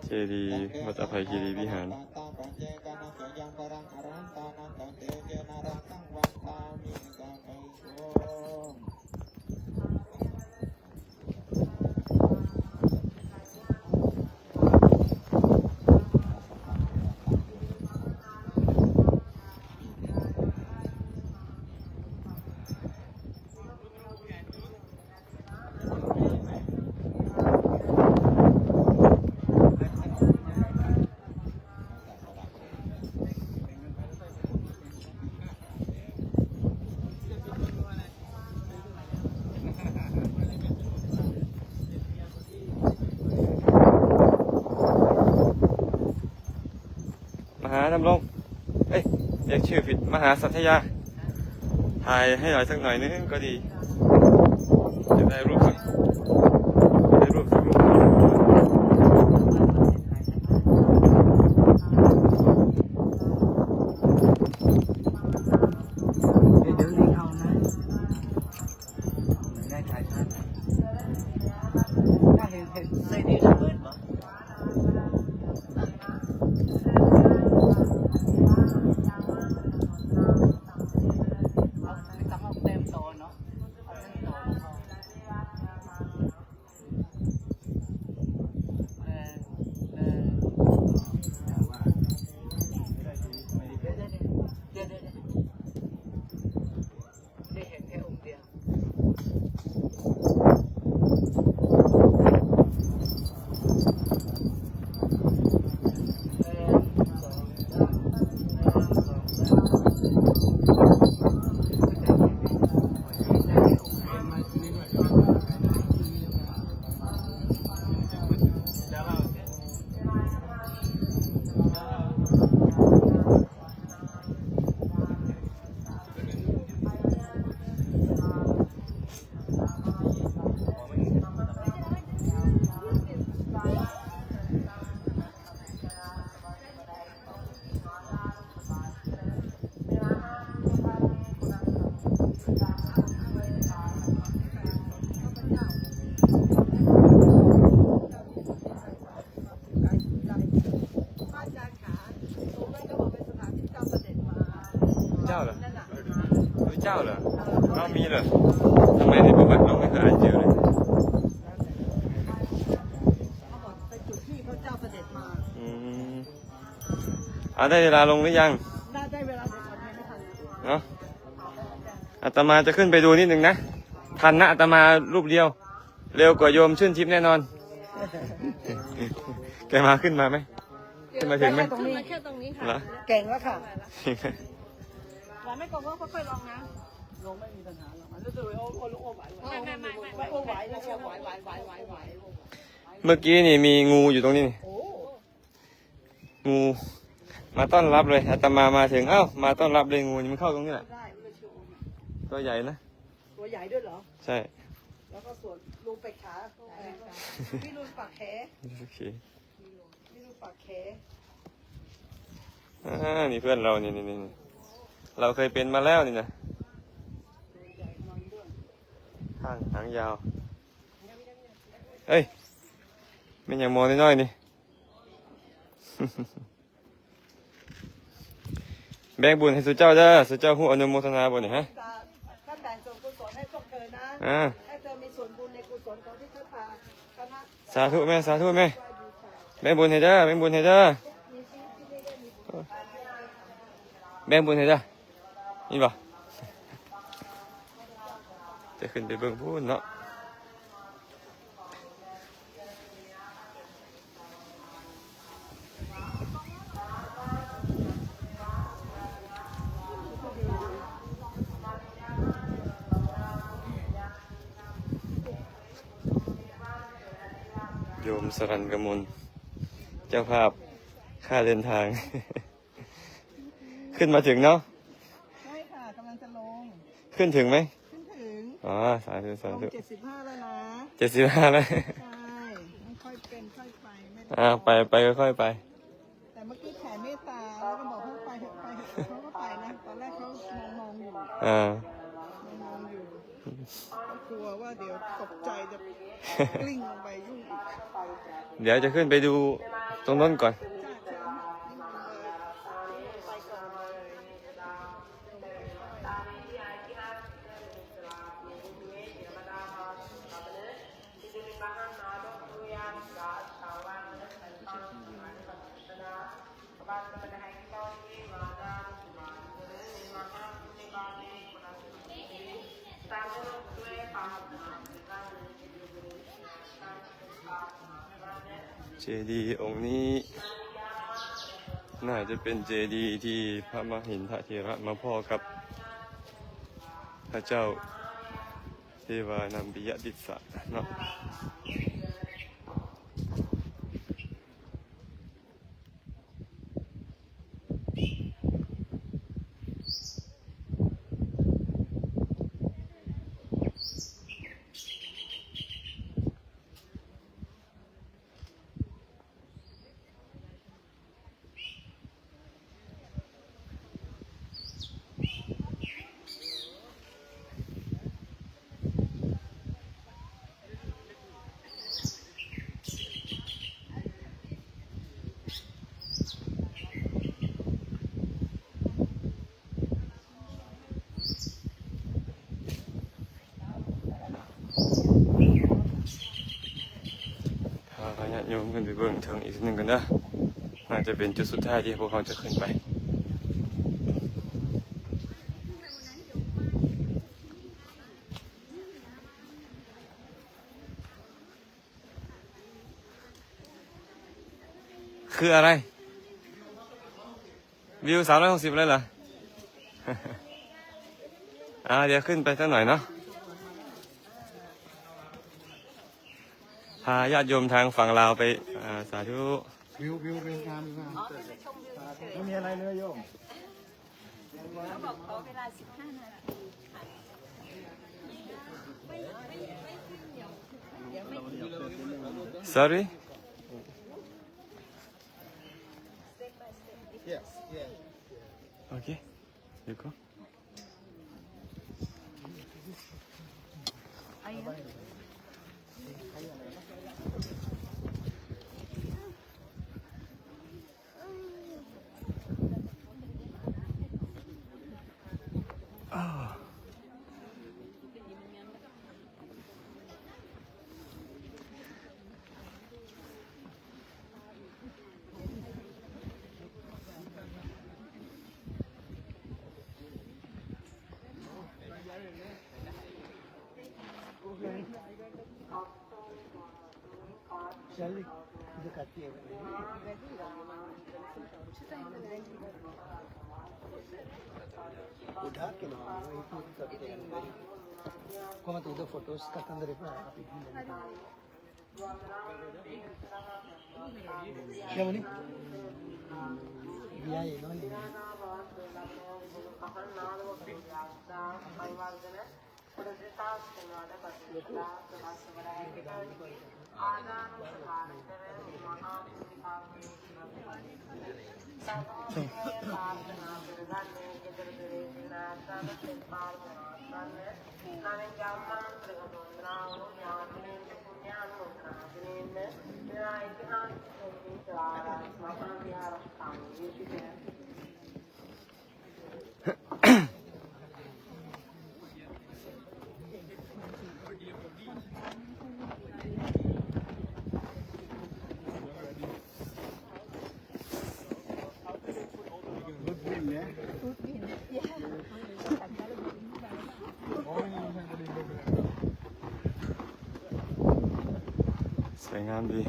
เจดีย์วัดอภัยคีรีวิหารมหาดำรงเอ้ยเรียกชื่อผิดมหาสัทยาถ่ายให้หน่อยสักหน่อยนึงก็ดีจะได้รูปสักรูปเดี๋ยวลิงเอานะไม่ได้ถ่ายชัดถ้าเห็นเซดีจะเบิร์ดปะเจ้าเหรอพระเจ้าเหรอเรามีเหรอทำไมในประวัติเราไม่เคยอ่านเจอเลย เขาบอกไปจุดที่พระเจ้าเสด็จมา ได้เวลาลงหรือยัง ได้เวลาเด็กวันนี้ไม่ทัน เนาะอาตมาจะขึ้นไปดูนิดหนึ่งนะทันนะอาตมารูปเดียว เร็วกว่าโยมชื่นทิพย์แน่นอน แกมาขึ้นมาไหมขึ้นมาถึงไหม ตรงนี้ แค่ตรงนี้ค่ะ เหรอ เก่งแล้วค่ะหวานไม่กลัวว่าค่อยๆลองนะ ลงไม่มีปัญหาหรอกมันจะดูโอ้ลูกโอ้ไหวไม่โอ้ไหวนะโอ้ไหว เมื่อกี้นี่มีงูอยู่ตรงนี้นี่ โอ้ งูมาต้อนรับเลยอาตมามาถึงเอ้ามาต้อนรับเลยงูนี่มันเข้าตรงนี้แหละ ได้ไม่เชื่อ ตัวใหญ่นะ ตัวใหญ่ด้วยเหรอ ใช่ แล้วก็ส่วนรูเป็ดขาพี่รูปากแข โอเค พี่รูปากแข นี่เพื่อนเรานี่เราเคยเป็นมาแล้วนี่นะหางยาวเฮ้ยไม่อย่างมองน้อยๆนี่ แบ่งบุญให้สุเจ้าเด้อสุเจ้าหูอนุโมทนาบุญนี่ฮะ ท่านแบ่งส่วนกุศลให้พวกเธอนะ ให้เธอมีส่วนบุญในกุศลของที่ท่านพาคณะ สาธุแม่สาธุแม่แบ่งบุญให้เด้อแบ่งบุญให้เด้อแบ่งบุญให้เด้อนี่บ่จะขึ้นไปเบิ่งพูนเนาะโยมสรัญกมลเจ้าภาพค่าเดินทาง ขึ้นมาถึงเนาะ ใช่ค่ะกำลังจะลง ขึ้นถึงไหม ขึ้นถึง อ๋อสาธุสา ลง ธุ 75แล้วนะ 75แล้ว ใช่ไม่ค่อยเป็นค่อยไปไม่ได้ ไปค่อยๆไป แต่เมื่อกี้แผ่เมตตาแล้วก็บอกให้ไปเถอะเขาก็ไปนะตอนแรกเขามองอยู่ มองอยู่ก็กลัวว่าเดี๋ยวตกใจจะกลิ้งลงไปยุ่งอีก เดี๋ยวจะขึ้นไปดูตรงนั้นก่อน จ้าเชิญนี่มันเลยไปก่อนเลย เจดีย์องค์นี้ น่าจะเป็นเจดีย์ที่พระมหินทเถระมาพ่อกับพระเจ้าเทวานัมปิยดิษะเนาะพาญาติโยมขึ้นไปเบิ่งถึงอีกทีหนึ่งกันนะน่าจะเป็นจุดสุดท้ายที่พวกเขาจะขึ้นไป คืออะไร วิว360เลยเหรอ เดี๋ยวขึ้นไปสักหน่อยเนาะพาญาติโยมทางฝั่งลาวไปสาธุ วิวเป็นงามไม่มีอะไรเลยโยม sorry Yes, yes. okay you go Shall we? उठा के ना वही पूरी करते हैं को मत उधर फोटोज का अंदर है क्या बोली दिया ये ना नहींสวยงามดี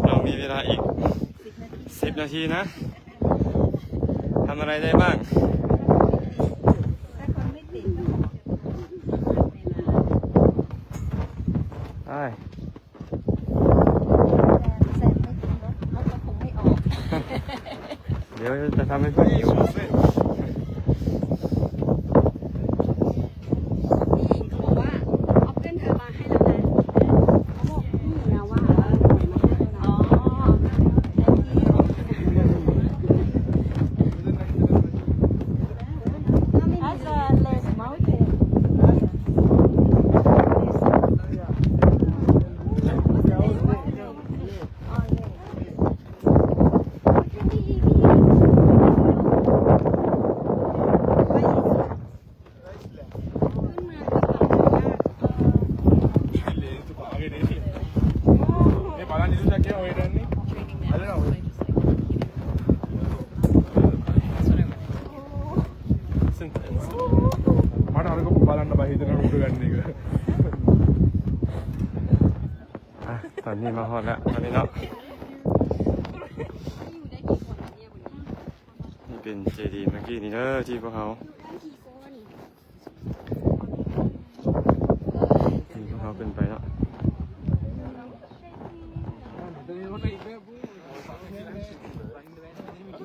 เรามีเวลาอีก10 นาทีนะ ทำอะไรได้บ้างได้เดี๋ยวจะทำให้เพื่อนหิวමට අරක බලන්න බෑ හිතන උඩ ගන්න එක ตอนนี้มาฮอดแล้วตอนนี้เนาะนี่เป็นเจดีย์เมื่อกี้นี่เด้อที่พวกเขาขึ้นไปเนาะ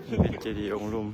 นี่เป็นเจดีย์องค์ลุม